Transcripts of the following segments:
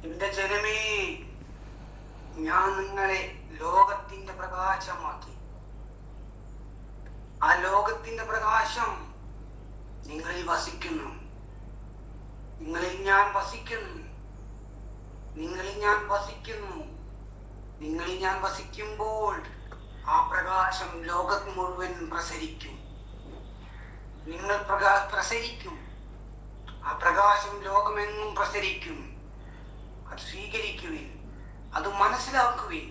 എന്റെ ജനമേ, ഞാൻ നിങ്ങളെ ലോകത്തിന്റെ പ്രകാശമാക്കി. ആ ലോകത്തിന്റെ പ്രകാശം നിങ്ങളിൽ വസിക്കുന്നു. നിങ്ങളിൽ ഞാൻ വസിക്കുന്നു. നിങ്ങളിൽ ഞാൻ വസിക്കുന്നു. നിങ്ങളിൽ ഞാൻ വസിക്കുമ്പോൾ ആ പ്രകാശം ലോകം മുഴുവൻ പ്രസരിക്കും. നിങ്ങൾ പ്രസരിക്കും. ആ പ്രകാശം ലോകമെങ്ങും പ്രസരിക്കും. അത് സ്വീകരിക്കുവിൻ, അത് മനസ്സിലാക്കുവിൻ,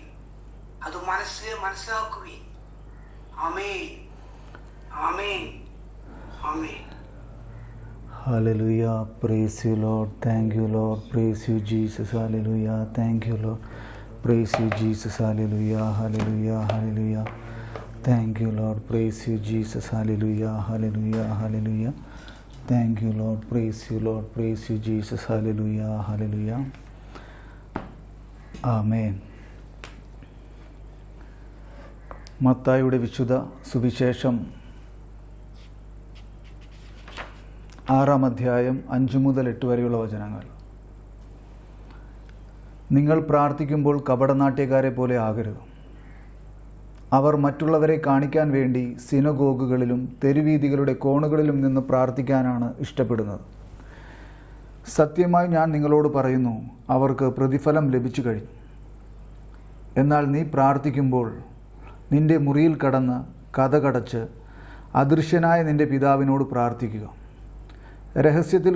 അത് മനസ്സിലാക്കുവിൻ. ആമേൻ, ആമേൻ, ആമേൻ. Hallelujah. Praise you, Lord. Thank you, Lord. Praise you, Jesus. Hallelujah. Thank you, Lord. Praise you, Jesus. Hallelujah. Hallelujah. Hallelujah. Thank you, Lord. Praise you, Jesus. Hallelujah. Hallelujah. Hallelujah. Thank you, Lord. Praise you, Lord. Praise you, Jesus. Hallelujah. Hallelujah. Amen. മത്തായിയുടെ വിശുദ്ധ സുവിശേഷം 6-ാം അധ്യായം 5 മുതൽ 8 വരെയുള്ള വചനങ്ങൾ. നിങ്ങൾ പ്രാർത്ഥിക്കുമ്പോൾ കപടനാട്യക്കാരെ പോലെ ആകരുത്. അവർ മറ്റുള്ളവരെ കാണിക്കാൻ വേണ്ടി സിനഗോഗുകളിലും തെരുവീഥികളുടെ കോണുകളിലും നിന്ന് പ്രാർത്ഥിക്കാനാണ് ഇഷ്ടപ്പെടുന്നത്. സത്യമായി ഞാൻ നിങ്ങളോട് പറയുന്നു, അവർക്ക് പ്രതിഫലം ലഭിച്ചു കഴിഞ്ഞു. എന്നാൽ നീ പ്രാർത്ഥിക്കുമ്പോൾ നിന്റെ മുറിയിൽ കടന്ന് കതകടച്ച് അദൃശ്യനായ നിന്റെ പിതാവിനോട് പ്രാർത്ഥിക്കുക. രഹസ്യത്തിൽ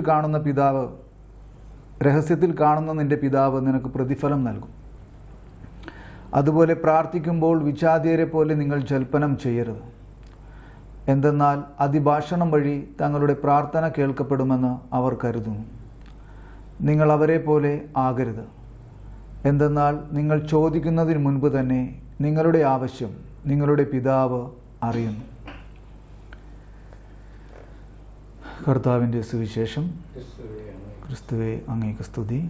കാണുന്ന നിന്റെ പിതാവ് നിനക്ക് പ്രതിഫലം നൽകും. അതുപോലെ പ്രാർത്ഥിക്കുമ്പോൾ വിജാതീയരെ പോലെ നിങ്ങൾ ജൽപ്പനം ചെയ്യരുത്. എന്തെന്നാൽ അതിഭാഷണം വഴി തങ്ങളുടെ പ്രാർത്ഥന കേൾക്കപ്പെടുമെന്ന് അവർ കരുതുന്നു. നിങ്ങൾ അവരെ പോലെ ആകരുത്. എന്തെന്നാൽ നിങ്ങൾ ചോദിക്കുന്നതിന് മുൻപ് തന്നെ നിങ്ങളുടെ ആവശ്യം നിങ്ങളുടെ പിതാവ് അറിയുന്നു. കർത്താവിൻ്റെ സുവിശേഷം. ക്രിസ്തുവേ, അങ്ങേക്ക് സ്തുതി.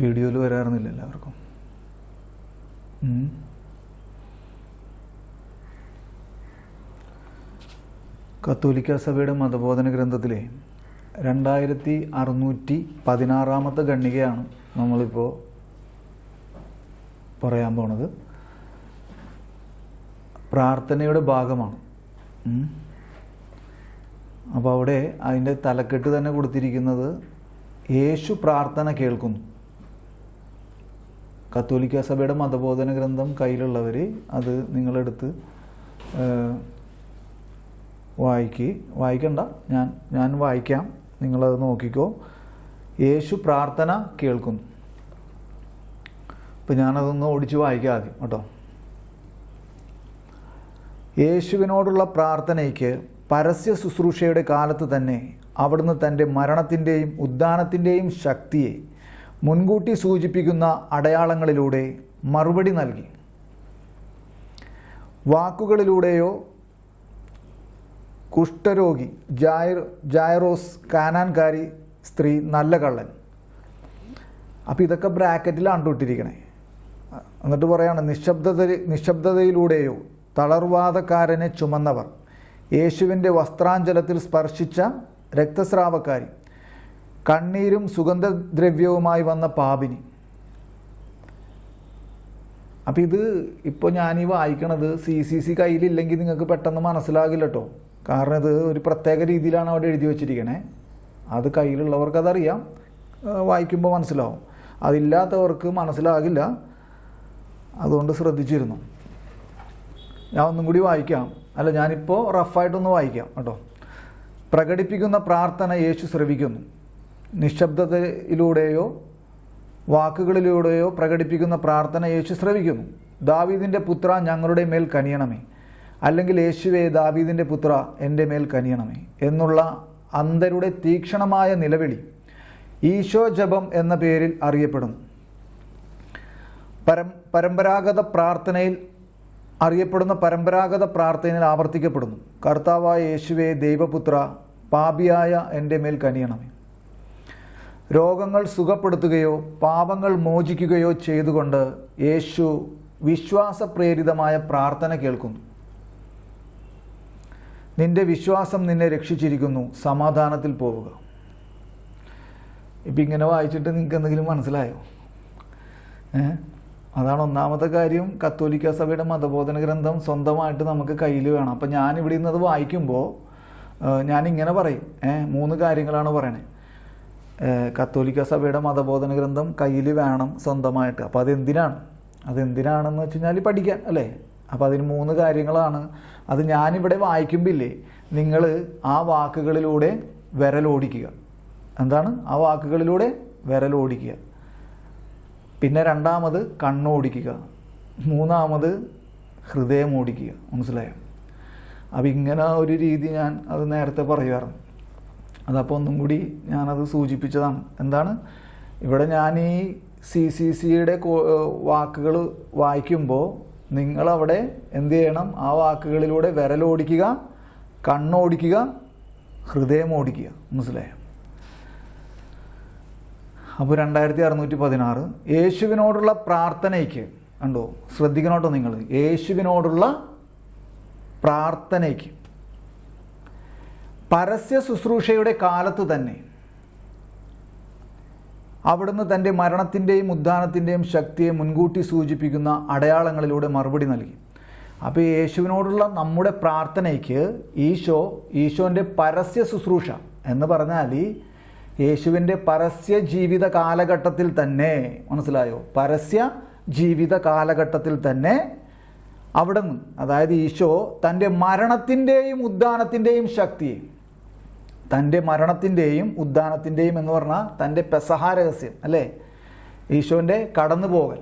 വീഡിയോയിൽ വരാറുന്നില്ല എല്ലാവർക്കും. കത്തോലിക്ക സഭയുടെ മതബോധന ഗ്രന്ഥത്തിലെ 2616-ാമത്തെ ഖണ്ഡികയാണ് നമ്മളിപ്പോൾ പറയാൻ പോണത്. പ്രാർത്ഥനയുടെ ഭാഗമാണ്. അപ്പോൾ അവിടെ അതിൻ്റെ തലക്കെട്ട് തന്നെ കൊടുത്തിരിക്കുന്നത് യേശു പ്രാർത്ഥന കേൾക്കുന്നു. കത്തോലിക്ക സഭയുടെ മതബോധന ഗ്രന്ഥം കയ്യിലുള്ളവർ അത് നിങ്ങളെടുത്ത് വായിക്കണ്ട, ഞാൻ വായിക്കാം, നിങ്ങളത് നോക്കിക്കോ. യേശു പ്രാർത്ഥന കേൾക്കുന്നു. ഇപ്പം ഞാനതൊന്ന് ഓടിച്ച് വായിക്കാം ആദ്യം കേട്ടോ. യേശുവിനോടുള്ള പ്രാർത്ഥനയ്ക്ക് പരസ്യ ശുശ്രൂഷയുടെ കാലത്ത് തന്നെ അവിടുന്ന് തൻ്റെ മരണത്തിൻ്റെയും ഉദ്ധാനത്തിൻ്റെയും ശക്തിയെ മുൻകൂട്ടി സൂചിപ്പിക്കുന്ന അടയാളങ്ങളിലൂടെ മറുപടി നൽകി. വാക്കുകളിലൂടെയോ കുഷ്ഠരോഗി ജായറോസ്, കാനാൻകാരി സ്ത്രീ, നല്ല കള്ളൻ. അപ്പോൾ ഇതൊക്കെ ബ്രാക്കറ്റിലാണ് ഇട്ടിരിക്കണേ. എന്നിട്ട് പറയാണ്, നിശബ്ദതയിലൂടെയോ തളർവാദക്കാരനെ ചുമന്നവർ, യേശുവിൻ്റെ വസ്ത്രാഞ്ചലത്തിൽ സ്പർശിച്ച രക്തസ്രാവക്കാരി, കണ്ണീരും സുഗന്ധദ്രവ്യവുമായി വന്ന പാപിനി. അപ്പം ഇത് ഇപ്പോൾ ഞാനീ വായിക്കണത് CCC കയ്യിലില്ലെങ്കിൽ നിങ്ങൾക്ക് പെട്ടെന്ന് മനസ്സിലാകില്ല കേട്ടോ. കാരണം ഇത് ഒരു പ്രത്യേക രീതിയിലാണ് അവിടെ എഴുതി വച്ചിരിക്കണേ. അത് കയ്യിലുള്ളവർക്ക് അതറിയാം, വായിക്കുമ്പോൾ മനസ്സിലാവും. അതില്ലാത്തവർക്ക് മനസ്സിലാകില്ല. അതുകൊണ്ട് ശ്രദ്ധിച്ചിരുന്നു. ഞാൻ ഒന്നും കൂടി വായിക്കാം. അല്ല, ഞാനിപ്പോൾ റഫായിട്ടൊന്ന് വായിക്കാം കേട്ടോ. പ്രകടിപ്പിക്കുന്ന പ്രാർത്ഥന യേശു ശ്രവിക്കുന്നു. നിശബ്ദതയിലൂടെയോ വാക്കുകളിലൂടെയോ പ്രകടിപ്പിക്കുന്ന പ്രാർത്ഥന യേശു ശ്രവിക്കുന്നു. ദാവീദിൻ്റെ പുത്ര, ഞങ്ങളുടെ മേൽ കനിയണമേ, അല്ലെങ്കിൽ യേശുവേ ദാവീദിൻ്റെ പുത്ര, എൻ്റെ മേൽ കനിയണമേ എന്നുള്ള അന്ധരുടെ തീക്ഷണമായ നിലവിളി ഈശോ ജപം എന്ന പേരിൽ അറിയപ്പെടുന്നു. പരമ്പരാഗത പ്രാർത്ഥനയിൽ അറിയപ്പെടുന്ന പരമ്പരാഗത പ്രാർത്ഥനയിൽ ആവർത്തിക്കപ്പെടുന്നു. കർത്താവായ യേശുവേ, ദൈവപുത്ര, പാപിയായ എൻ്റെ മേൽ കനിയണമേ. രോഗങ്ങൾ സുഖപ്പെടുത്തുകയോ പാപങ്ങൾ മോചിക്കുകയോ ചെയ്തുകൊണ്ട് യേശു വിശ്വാസപ്രേരിതമായ പ്രാർത്ഥന കേൾക്കുന്നു. നിന്റെ വിശ്വാസം നിന്നെ രക്ഷിച്ചിരിക്കുന്നു, സമാധാനത്തിൽ പോവുക. ഇപ്പം ഇങ്ങനെ വായിച്ചിട്ട് നിങ്ങൾക്ക് എന്തെങ്കിലും മനസ്സിലായോ? അതാണ് ഒന്നാമത്തെ കാര്യം. കത്തോലിക്ക സഭയുടെ മതബോധന ഗ്രന്ഥം സ്വന്തമായിട്ട് നമുക്ക് കയ്യിൽ വേണം. അപ്പം ഞാനിവിടെ നിന്ന് അത് വായിക്കുമ്പോൾ ഞാനിങ്ങനെ പറയും, 3 കാര്യങ്ങളാണ് പറയണേ. കത്തോലിക്ക സഭയുടെ മതബോധന ഗ്രന്ഥം കയ്യിൽ വേണം സ്വന്തമായിട്ട്. അപ്പോൾ അതെന്തിനാണെന്ന് വെച്ച് കഴിഞ്ഞാൽ പഠിക്കാൻ അല്ലേ? അപ്പോൾ അതിന് 3 കാര്യങ്ങളാണ്. അത് ഞാനിവിടെ വായിക്കുമ്പില്ലേ, നിങ്ങൾ ആ വാക്കുകളിലൂടെ വിരലോടിക്കുക. എന്താണ് ആ വാക്കുകളിലൂടെ വിരലോടിക്കുക? പിന്നെ 2ാമത് കണ്ണോടിക്കുക, 3ാമത് ഹൃദയം ഓടിക്കുക. മനസ്സിലായോ? അപ്പം ഇങ്ങനെ ഒരു രീതി ഞാൻ അത് നേരത്തെ പറയാറുണ്ട്. അതപ്പോൾ ഒന്നും കൂടി ഞാനത് സൂചിപ്പിച്ചതാണ്. എന്താണ് ഇവിടെ ഞാൻ ഈ CCCയുടെ വാക്കുകൾ വായിക്കുമ്പോൾ നിങ്ങളവിടെ എന്ത് ചെയ്യണം? ആ വാക്കുകളിലൂടെ വിരലോടിക്കുക, കണ്ണോടിക്കുക, ഹൃദയം ഓടിക്കുക. മനസ്സിലായോ? അപ്പോൾ 2616 യേശുവിനോടുള്ള പ്രാർത്ഥനയ്ക്ക് കണ്ടോ, ശ്രദ്ധിക്കണോട്ടോ നിങ്ങൾ. യേശുവിനോടുള്ള പ്രാർത്ഥനയ്ക്ക് പരസ്യ ശുശ്രൂഷയുടെ കാലത്ത് തന്നെ അവിടുന്ന് തൻ്റെ മരണത്തിൻ്റെയും ഉദ്ധാനത്തിൻ്റെയും ശക്തിയെ മുൻകൂട്ടി സൂചിപ്പിക്കുന്ന അടയാളങ്ങളിലൂടെ മറുപടി നൽകി. അപ്പോൾ യേശുവിനോടുള്ള നമ്മുടെ പ്രാർത്ഥനയ്ക്ക് ഈശോൻ്റെ പരസ്യ ശുശ്രൂഷ എന്ന് പറഞ്ഞാൽ യേശുവിൻ്റെ പരസ്യ ജീവിത കാലഘട്ടത്തിൽ തന്നെ, മനസ്സിലായോ? പരസ്യ ജീവിത കാലഘട്ടത്തിൽ തന്നെ അവിടെ നിന്ന്, അതായത് ഈശോ തൻ്റെ മരണത്തിൻ്റെയും ഉദ്ധാനത്തിൻ്റെയും ശക്തിയെ, തൻ്റെ മരണത്തിൻ്റെയും ഉദ്ധാനത്തിൻ്റെയും എന്ന് പറഞ്ഞാൽ തൻ്റെ പെസഹ രഹസ്യം അല്ലേ? ഈശോൻ്റെ കടന്നുപോകൽ.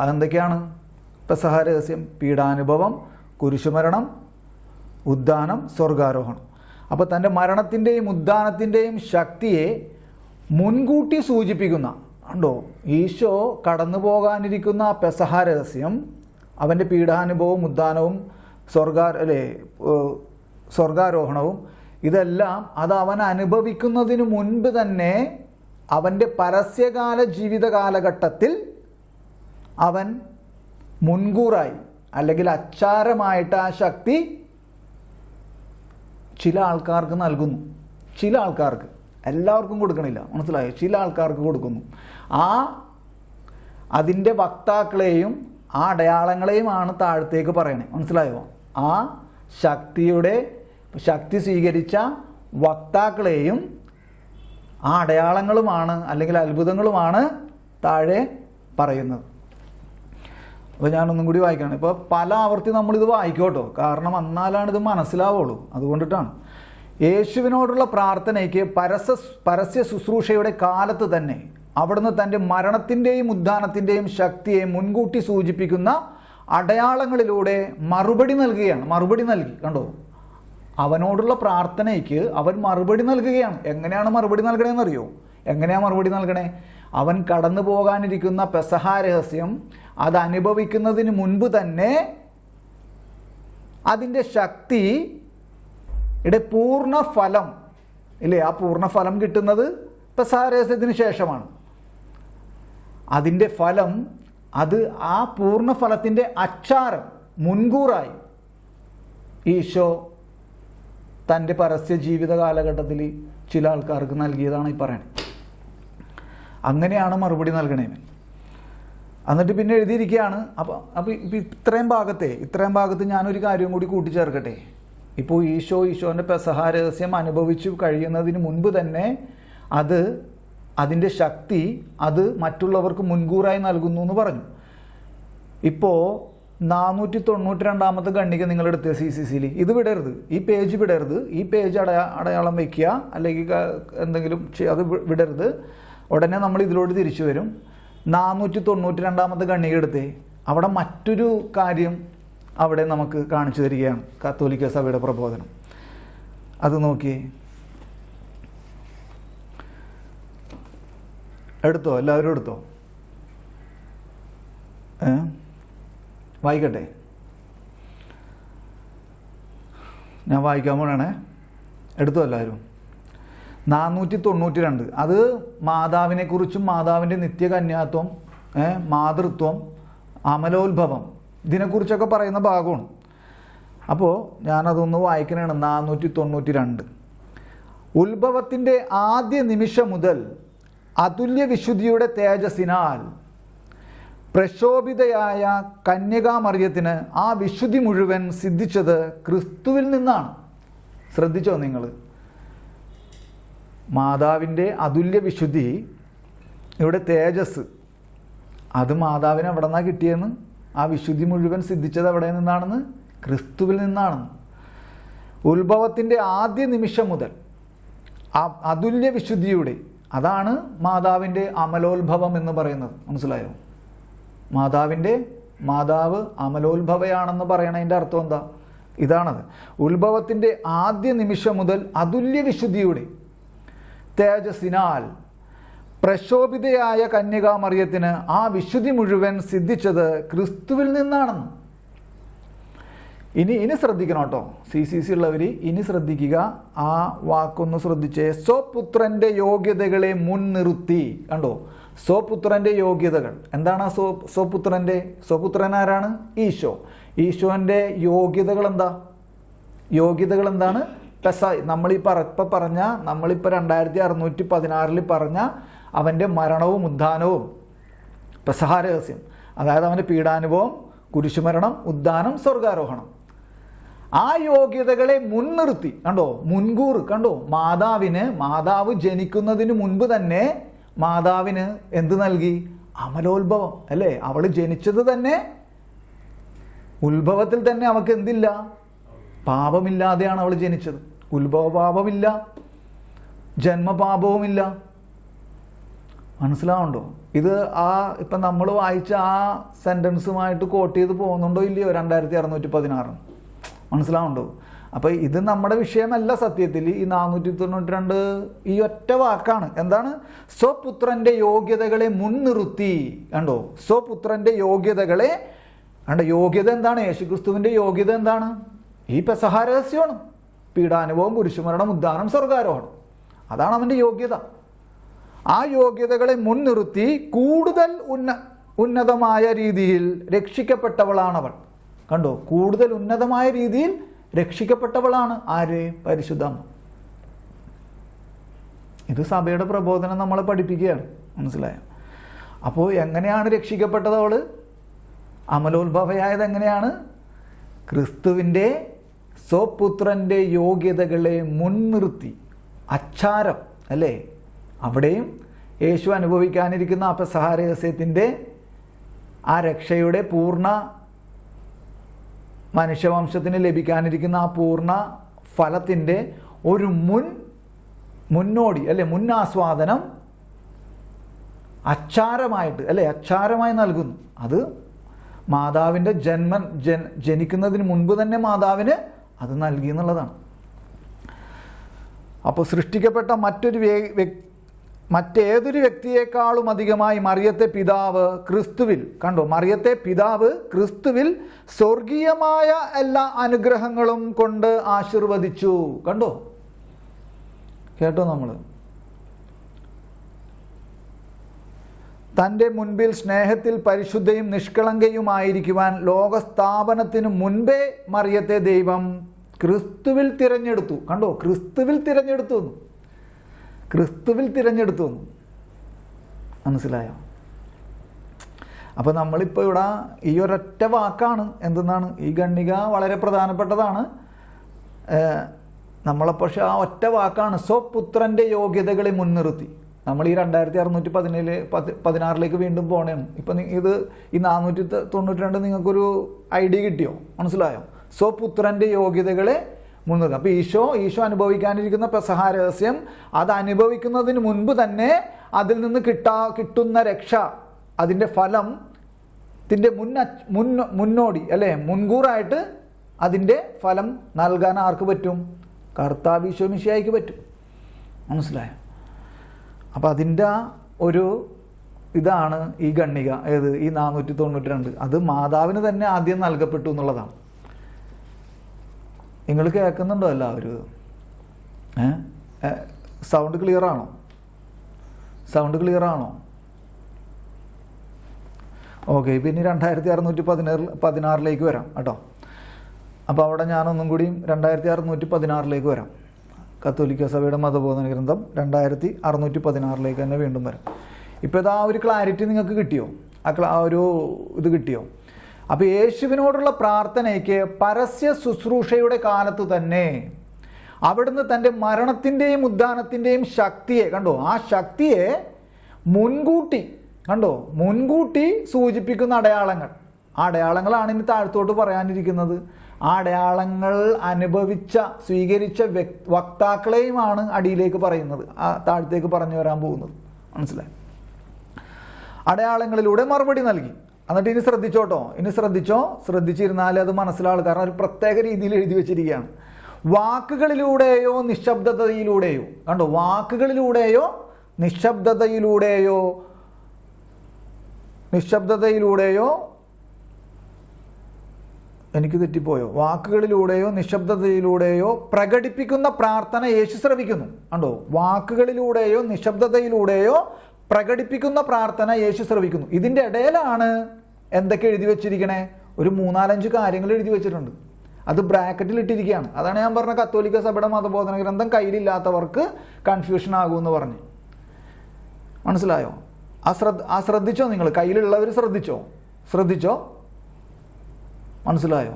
അതെന്തൊക്കെയാണ് പെസഹ രഹസ്യം? പീഡാനുഭവം, കുരിശുമരണം, ഉദ്ധാനം, സ്വർഗാരോഹണം. അപ്പോൾ തൻ്റെ മരണത്തിൻ്റെയും ഉദ്ധാനത്തിൻ്റെയും ശക്തിയെ മുൻകൂട്ടി സൂചിപ്പിക്കുന്ന, ഉണ്ടോ, ഈശോ കടന്നു പോകാനിരിക്കുന്ന ആ പെസഹ രഹസ്യം, അവൻ്റെ പീഡാനുഭവവും ഉദ്ധാനവും സ്വർഗാരോഹണവും ഇതെല്ലാം അത് അവൻ അനുഭവിക്കുന്നതിന് മുൻപ് തന്നെ അവൻ്റെ പരസ്യകാല ജീവിത കാലഘട്ടത്തിൽ അവൻ മുൻകൂറായി അല്ലെങ്കിൽ അച്ചാരമായിട്ട് ആ ശക്തി ചില ആൾക്കാർക്ക് നൽകുന്നു. ചില ആൾക്കാർക്ക്, എല്ലാവർക്കും കൊടുക്കണില്ല, മനസ്സിലായോ? ചില ആൾക്കാർക്ക് കൊടുക്കുന്നു. അതിൻ്റെ വക്താക്കളെയും ആ അടയാളങ്ങളെയുമാണ് താഴത്തേക്ക് പറയണേ, മനസ്സിലായോ? ആ ശക്തി സ്വീകരിച്ച വക്താക്കളെയും ആ അടയാളങ്ങളുമാണ് അല്ലെങ്കിൽ അത്ഭുതങ്ങളുമാണ് താഴെ പറയുന്നത്. അപ്പോൾ ഞാനൊന്നും കൂടി വായിക്കണം. ഇപ്പോൾ പല ആവർത്തി നമ്മളിത് വായിക്കോട്ടോ, കാരണം എന്നാലാണ് ഇത് മനസ്സിലാവുള്ളൂ. അതുകൊണ്ടിട്ടാണ്. യേശുവിനോടുള്ള പ്രാർത്ഥനയ്ക്ക് പരസ്യ ശുശ്രൂഷയുടെ കാലത്ത് തന്നെ അവിടുന്ന് തൻ്റെ മരണത്തിൻ്റെയും ഉദ്ധാനത്തിൻ്റെയും ശക്തിയെ മുൻകൂട്ടി സൂചിപ്പിക്കുന്ന അടയാളങ്ങളിലൂടെ മറുപടി നൽകുകയാണ്. മറുപടി നൽകി, കണ്ടോ? അവനോടുള്ള പ്രാർത്ഥനയ്ക്ക് അവൻ മറുപടി നൽകുകയാണ്. എങ്ങനെയാണ് മറുപടി നൽകണേന്ന് അറിയോ? എങ്ങനെയാണ് മറുപടി നൽകണേ? അവൻ കടന്നു പോകാനിരിക്കുന്ന പെസഹ രഹസ്യം അത് അനുഭവിക്കുന്നതിന് മുൻപ് തന്നെ അതിൻ്റെ ശക്തിയുടെ പൂർണ്ണ ഫലം ഇല്ലേ, ആ പൂർണ്ണ ഫലം കിട്ടുന്നത് പെസഹ രഹസ്യത്തിന് ശേഷമാണ്. അതിൻ്റെ ഫലം, അത് ആ പൂർണ്ണ ഫലത്തിൻ്റെ അച്ചാരം മുൻകൂറായി ഈശോ തൻ്റെ പരസ്യ ജീവിത കാലഘട്ടത്തിൽ ചില ആൾക്കാർക്ക് നൽകിയതാണ് ഈ പറയുന്നത്. അങ്ങനെയാണ് മറുപടി നൽകണേന്. എന്നിട്ട് പിന്നെ എഴുതിയിരിക്കുകയാണ്. അപ്പോൾ ഇത്രയും ഭാഗത്ത് ഞാനൊരു കാര്യം കൂടി കൂട്ടിച്ചേർക്കട്ടെ. ഇപ്പോൾ ഈശോൻ്റെ പെസഹ രഹസ്യം അനുഭവിച്ചു കഴിയുന്നതിന് മുൻപ് തന്നെ അതിൻ്റെ ശക്തി അത് മറ്റുള്ളവർക്ക് മുൻകൂറായി നൽകുന്നു എന്ന് പറഞ്ഞു. ഇപ്പോൾ 492 ഖണ്ഡിക നിങ്ങളെടുത്ത് CCCയിൽ ഇത് വിടരുത്, ഈ പേജ് വിടരുത്, ഈ പേജ് അടയാളം വയ്ക്കുക, അല്ലെങ്കിൽ എന്തെങ്കിലും അത് വിടരുത്. ഉടനെ നമ്മൾ ഇതിലോട്ട് തിരിച്ചു വരും. 492 ഖണ്ഡിക എടുത്തേ. അവിടെ മറ്റൊരു കാര്യം അവിടെ നമുക്ക് കാണിച്ചു തരികയാണ് കത്തോലിക്ക സഭയുടെ പ്രബോധനം. അത് നോക്കിയേ, എടുത്തോ, എല്ലാവരും എടുത്തോ, വായിക്കട്ടെ. ഞാൻ വായിക്കാൻ പോകണേ, എടുത്തു എല്ലാവരും. 492. അത് മാതാവിനെക്കുറിച്ചും മാതാവിൻ്റെ നിത്യകന്യാത്വം, മാതൃത്വം, അമലോത്ഭവം, ഇതിനെക്കുറിച്ചൊക്കെ പറയുന്ന ഭാഗമാണ്. അപ്പോൾ ഞാനതൊന്ന് വായിക്കണതാണ്. 492. ഉത്ഭവത്തിൻ്റെ ആദ്യ നിമിഷം മുതൽ അതുല്യ വിശുദ്ധിയുടെ തേജസ്സിനാൽ പ്രക്ഷോഭിതയായ കന്യകാമറിയത്തിന് ആ വിശുദ്ധി മുഴുവൻ സിദ്ധിച്ചത് ക്രിസ്തുവിൽ നിന്നാണ്. ശ്രദ്ധിച്ചോ നിങ്ങൾ? മാതാവിൻ്റെ അതുല്യ വിശുദ്ധി, ഇവിടെ തേജസ്, അത് മാതാവിന് എവിടെ നിന്നാണ് കിട്ടിയെന്ന്? ആ വിശുദ്ധി മുഴുവൻ സിദ്ധിച്ചത് എവിടെ നിന്നാണെന്ന്? ക്രിസ്തുവിൽ നിന്നാണെന്ന്. ഉത്ഭവത്തിൻ്റെ ആദ്യ നിമിഷം മുതൽ ആ അതുല്യ വിശുദ്ധിയുടെ, അതാണ് മാതാവിൻ്റെ അമലോത്ഭവം എന്ന് പറയുന്നത്. മനസ്സിലായോ? മാതാവ് അമലോത്ഭവയാണെന്ന് പറയണതിൻ്റെ അർത്ഥം എന്താ? ഇതാണത്. ഉത്ഭവത്തിൻ്റെ ആദ്യ നിമിഷം മുതൽ അതുല്യ വിശുദ്ധിയുടെ തേജസ്സിനാൽ പ്രക്ഷോഭിതയായ കന്യകാമറിയത്തിന് ആ വിശുദ്ധി മുഴുവൻ സിദ്ധിച്ചത് ക്രിസ്തുവിൽ നിന്നാണെന്ന്. ഇനി ശ്രദ്ധിക്കണം കേട്ടോ, CCC ഉള്ളവർ ഇനി ശ്രദ്ധിക്കുക. ആ വാക്കൊന്ന് ശ്രദ്ധിച്ചേ. സ്വപുത്രൻ്റെ യോഗ്യതകളെ മുൻനിർത്തി. കണ്ടോ? സ്വപുത്രൻ്റെ യോഗ്യതകൾ എന്താണ്? സ്വപുത്രൻ ആരാണ്? ഈശോ. ഈശോൻ്റെ യോഗ്യതകൾ എന്താണ്? നമ്മളിപ്പോൾ പറഞ്ഞ, നമ്മളിപ്പോൾ 2616 പറഞ്ഞ അവൻ്റെ മരണവും ഉദ്ധാനവും പെസഹ രഹസ്യം, അതായത് അവൻ്റെ പീഡാനുഭവം, കുരിശുമരണം, ഉദ്ധാനം, സ്വർഗാരോഹണം, ആ യോഗ്യതകളെ മുൻനിർത്തി. കണ്ടോ? മുൻകൂർ. കണ്ടോ? മാതാവ് ജനിക്കുന്നതിന് മുൻപ് തന്നെ മാതാവിന് എന്ത് നൽകി? അമലോത്ഭവം. അല്ലേ? അവൾ ജനിച്ചത് തന്നെ ഉത്ഭവത്തിൽ തന്നെ അവൾക്ക് എന്തില്ല? പാപമില്ലാതെയാണ് അവൾ ജനിച്ചത്. ഉത്ഭവ പാപമില്ല, ജന്മപാപവുമില്ല. മനസ്സിലാവുണ്ടോ? ഇത് ഇപ്പം നമ്മൾ വായിച്ച ആ സെൻറ്റൻസുമായിട്ട് കോട്ട് ചെയ്ത് പോകുന്നുണ്ടോ ഇല്ലയോ? 2616. മനസ്സിലാവുണ്ടോ? അപ്പോൾ ഇത് നമ്മുടെ വിഷയമല്ല സത്യത്തിൽ. ഈ 492 ഈ ഒറ്റ വാക്കാണ്. എന്താണ്? സ്വപുത്രൻ്റെ യോഗ്യതകളെ മുൻനിർത്തി. കണ്ടോ? സ്വപുത്രൻ്റെ യോഗ്യതകളെ. കണ്ടോ? യോഗ്യത എന്താണ്? യേശുക്രിസ്തുവിൻ്റെ യോഗ്യത എന്താണ്? ഈ പെസഹ രഹസ്യമാണ്. പീഡാനുഭവം, കുരിശുമരണം, ഉദ്ധാനം, സ്വർഗാരോഹണം, അതാണ് അവൻ്റെ യോഗ്യത. ആ യോഗ്യതകളെ മുൻനിർത്തി കൂടുതൽ ഉന്നതമായ രീതിയിൽ രക്ഷിക്കപ്പെട്ടവളാണവൾ. കണ്ടോ? കൂടുതൽ ഉന്നതമായ രീതിയിൽ രക്ഷിക്കപ്പെട്ടവളാണ് ആര്? പരിശുദ്ധം. ഇത് സഭയുടെ പ്രബോധനം നമ്മളെ പഠിപ്പിക്കുകയാണ്. മനസ്സിലായോ? അപ്പോൾ എങ്ങനെയാണ് രക്ഷിക്കപ്പെട്ടത് അവൾ? അമലോത്ഭവയായത് എങ്ങനെയാണ്? ക്രിസ്തുവിൻ്റെ സ്വപുത്രൻ്റെ യോഗ്യതകളെ മുൻനിർത്തി. അച്ചാരം അല്ലേ? അവിടെയും യേശു അനുഭവിക്കാനിരിക്കുന്ന ആ പെസഹ രഹസ്യത്തിൻ്റെ ആ രക്ഷയുടെ പൂർണ്ണ മനുഷ്യവംശത്തിന് ലഭിക്കാനിരിക്കുന്ന ആ പൂർണ്ണ ഫലത്തിൻ്റെ ഒരു മുന്നോടി അല്ലെ, മുന്നാസ്വാദനം അച്ചാരമായിട്ട് അല്ലെ, അച്ചാരമായി നൽകുന്നു. അത് മാതാവിൻ്റെ ജനിക്കുന്നതിന് മുൻപ് തന്നെ മാതാവിന് അത് നൽകി എന്നുള്ളതാണ്. അപ്പോൾ സൃഷ്ടിക്കപ്പെട്ട മറ്റേതൊരു വ്യക്തിയേക്കാളും അധികമായി മറിയത്തെ പിതാവ് ക്രിസ്തുവിൽ, കണ്ടോ? മറിയത്തെ പിതാവ് ക്രിസ്തുവിൽ സ്വർഗീയമായ എല്ലാ അനുഗ്രഹങ്ങളും കൊണ്ട് ആശീർവദിച്ചു. കണ്ടോ? കേട്ടോ? നമ്മൾ തൻ്റെ മുൻപിൽ സ്നേഹത്തിൽ പരിശുദ്ധയും നിഷ്കളങ്കയുമായിരിക്കുവാൻ ലോകസ്ഥാപനത്തിന് മുൻപേ മറിയത്തെ ദൈവം ക്രിസ്തുവിൽ തിരഞ്ഞെടുത്തു. കണ്ടോ? ക്രിസ്തുവിൽ തിരഞ്ഞെടുത്തു. മനസ്സിലായോ? അപ്പോൾ നമ്മളിപ്പോൾ ഇവിടെ ഈ ഒരൊറ്റ വാക്കാണ് എന്തെന്നാണ് ഈ ഗണ്ണിക വളരെ പ്രധാനപ്പെട്ടതാണ്. പക്ഷേ ആ ഒറ്റ വാക്കാണ് സ്വപുത്രൻ്റെ യോഗ്യതകളെ മുൻനിർത്തി. നമ്മൾ ഈ 2616 വീണ്ടും പോകണേണ്. ഇപ്പം ഇത് ഈ 492 നിങ്ങൾക്കൊരു ഐഡിയ കിട്ടിയോ? മനസ്സിലായോ? സ്വപുത്രൻ്റെ യോഗ്യതകളെ മുൻനിർത്തി. അപ്പോൾ ഈശോ അനുഭവിക്കാനിരിക്കുന്ന പെസഹ രഹസ്യം, അത് അനുഭവിക്കുന്നതിന് മുൻപ് തന്നെ അതിൽ നിന്ന് കിട്ടുന്ന രക്ഷ, അതിൻ്റെ ഫലം, മുന്നോടി അല്ലേ, മുൻകൂറായിട്ട് അതിൻ്റെ ഫലം നൽകാൻ ആർക്ക് പറ്റും? കർത്താവ് ഈശോ മിശിഹായ്ക്ക് പറ്റും. മനസ്സിലായോ? അപ്പം അതിൻ്റെ ഒരു ഇതാണ് ഈ ഗണ്ണിക. ഏത്? ഈ 492. അത് മാതാവിന് തന്നെ ആദ്യം നൽകപ്പെട്ടു എന്നുള്ളതാണ്. നിങ്ങൾ കേൾക്കുന്നുണ്ടോ എല്ലാവരും? സൗണ്ട് ക്ലിയർ ആണോ? സൗണ്ട് ക്ലിയർ ആണോ? ഓക്കെ, പിന്നെ 2616 വരാം കേട്ടോ. അപ്പോൾ അവിടെ ഞാനൊന്നും കൂടിയും 2616 വരാം. കത്തോലിക്ക സഭയുടെ മതബോധന ഗ്രന്ഥം 2616 തന്നെ വീണ്ടും വരാം. ഇപ്പോൾ ഇതാ ഒരു ക്ലാരിറ്റി നിങ്ങൾക്ക് കിട്ടിയോ? ആ ഒരു ഇത് കിട്ടിയോ? അപ്പോൾ യേശുവിനോടുള്ള പ്രാർത്ഥനയ്ക്ക് പരസ്യ ശുശ്രൂഷയുടെ കാലത്ത് തന്നെ അവിടുന്ന് തൻ്റെ മരണത്തിൻ്റെയും ഉദ്ധാനത്തിൻ്റെയും ശക്തിയെ കണ്ടോ, ആ ശക്തിയെ മുൻകൂട്ടി സൂചിപ്പിക്കുന്ന അടയാളങ്ങൾ. ആ അടയാളങ്ങളാണ് ഇനി താഴത്തോട്ട് പറയാനിരിക്കുന്നത്. ആ അടയാളങ്ങൾ സ്വീകരിച്ച വക്താക്കളെയുമാണ് അടിയിലേക്ക് പറയുന്നത്, ആ താഴത്തേക്ക് പറഞ്ഞു വരാൻ പോകുന്നത്. മനസ്സിലായി? അടയാളങ്ങളിലൂടെ മറുപടി നൽകി. എന്നിട്ട് ഇനി ശ്രദ്ധിച്ചിരുന്നാലേ അത് മനസ്സിലാവും. കാരണം ഒരു പ്രത്യേക രീതിയിൽ എഴുതി വെച്ചിരിക്കുകയാണ്. വാക്കുകളിലൂടെയോ നിശബ്ദതയിലൂടെയോ, കണ്ടോ, വാക്കുകളിലൂടെയോ നിശബ്ദതയിലൂടെയോ എനിക്ക് തെറ്റിപ്പോയോ? വാക്കുകളിലൂടെയോ നിശബ്ദതയിലൂടെയോ പ്രകടിപ്പിക്കുന്ന പ്രാർത്ഥന യേശു ശ്രവിക്കുന്നു. കണ്ടോ, വാക്കുകളിലൂടെയോ നിശബ്ദതയിലൂടെയോ പ്രകടിപ്പിക്കുന്ന പ്രാർത്ഥന യേശു ശ്രവിക്കുന്നു. ഇതിൻ്റെ ഇടയിലാണ് എന്തൊക്കെ എഴുതി വെച്ചിരിക്കണേ? ഒരു 3-4-5 കാര്യങ്ങൾ എഴുതി വെച്ചിട്ടുണ്ട്. അത് ബ്രാക്കറ്റിൽ ഇട്ടിരിക്കുകയാണ്. അതാണ് ഞാൻ പറഞ്ഞ കത്തോലിക്ക സഭയുടെ മതബോധന ഗ്രന്ഥം കയ്യിലില്ലാത്തവർക്ക് കൺഫ്യൂഷൻ ആകുമെന്ന് പറഞ്ഞ്. മനസ്സിലായോ? ശ്രദ്ധിച്ചോ? നിങ്ങൾ കയ്യിലുള്ളവർ ശ്രദ്ധിച്ചോ? മനസ്സിലായോ?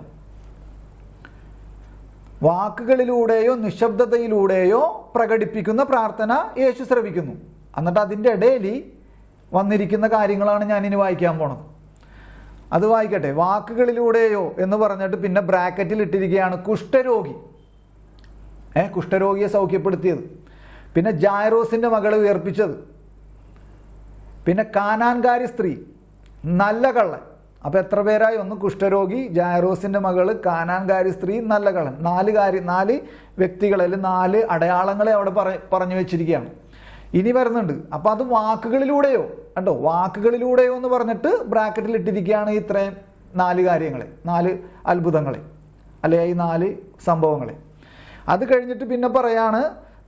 വാക്കുകളിലൂടെയോ നിശബ്ദതയിലൂടെയോ പ്രകടിപ്പിക്കുന്ന പ്രാർത്ഥന യേശു ശ്രവിക്കുന്നു. എന്നിട്ട് അതിൻ്റെ ഇടയിൽ വന്നിരിക്കുന്ന കാര്യങ്ങളാണ് ഞാനിനി വായിക്കാൻ പോണത്. അത് വായിക്കട്ടെ. വാക്കുകളിലൂടെയോ എന്ന് പറഞ്ഞിട്ട് പിന്നെ ബ്രാക്കറ്റിൽ ഇട്ടിരിക്കുകയാണ് കുഷ്ഠരോഗിയെ സൗഖ്യപ്പെടുത്തിയത്, പിന്നെ ജായറോസിൻ്റെ മകളെ ഉയർപ്പിച്ചത്, പിന്നെ കാനാൻകാരി സ്ത്രീ, നല്ല കള്ളൻ. അപ്പോൾ എത്ര പേരായി? ഒന്ന് കുഷ്ഠരോഗി, ജായറോസിൻ്റെ മകള്, കാനാൻകാരി സ്ത്രീ, നല്ല കള്ളൻ. 4 വ്യക്തികളെ അല്ലെങ്കിൽ 4 അടയാളങ്ങളെ അവിടെ പറഞ്ഞു വെച്ചിരിക്കുകയാണ്. ഇനി വരുന്നുണ്ട്. അപ്പോൾ അത് വാക്കുകളിലൂടെയോ എന്ന് പറഞ്ഞിട്ട് ബ്രാക്കറ്റിൽ ഇട്ടിരിക്കുകയാണ് ഇത്രയും 4 കാര്യങ്ങളെ, 4 അത്ഭുതങ്ങളെ, അല്ലെ ഈ 4 സംഭവങ്ങളെ. അത് കഴിഞ്ഞിട്ട് പിന്നെ പറയാണ്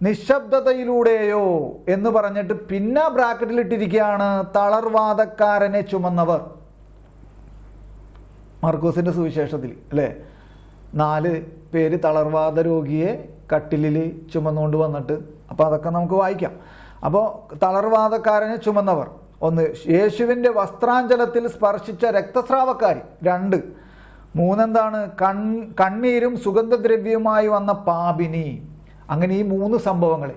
നിശബ്ദതയിലൂടെയോ എന്ന് പറഞ്ഞിട്ട് പിന്നെ ബ്രാക്കറ്റിൽ ഇട്ടിരിക്കുകയാണ് തളർവാദക്കാരനെ ചുമന്നവർ. മർക്കോസിന്റെ സുവിശേഷത്തിൽ അല്ലേ 4 പേര് തളർവാദ രോഗിയെ കട്ടിലിൽ ചുമന്നുകൊണ്ട് വന്നിട്ട്, അപ്പോൾ അതൊക്കെ നമുക്ക് വായിക്കാം. അപ്പോൾ തളർവാദക്കാരനെ ചുമന്നവർ 1, യേശുവിൻ്റെ വസ്ത്രാഞ്ചലത്തിൽ സ്പർശിച്ച രക്തസ്രാവക്കാരി 2, 3 എന്താണ്? കണ്ണീരും സുഗന്ധദ്രവ്യവുമായി വന്ന പാപിനി. അങ്ങനെ ഈ 3 സംഭവങ്ങളെ.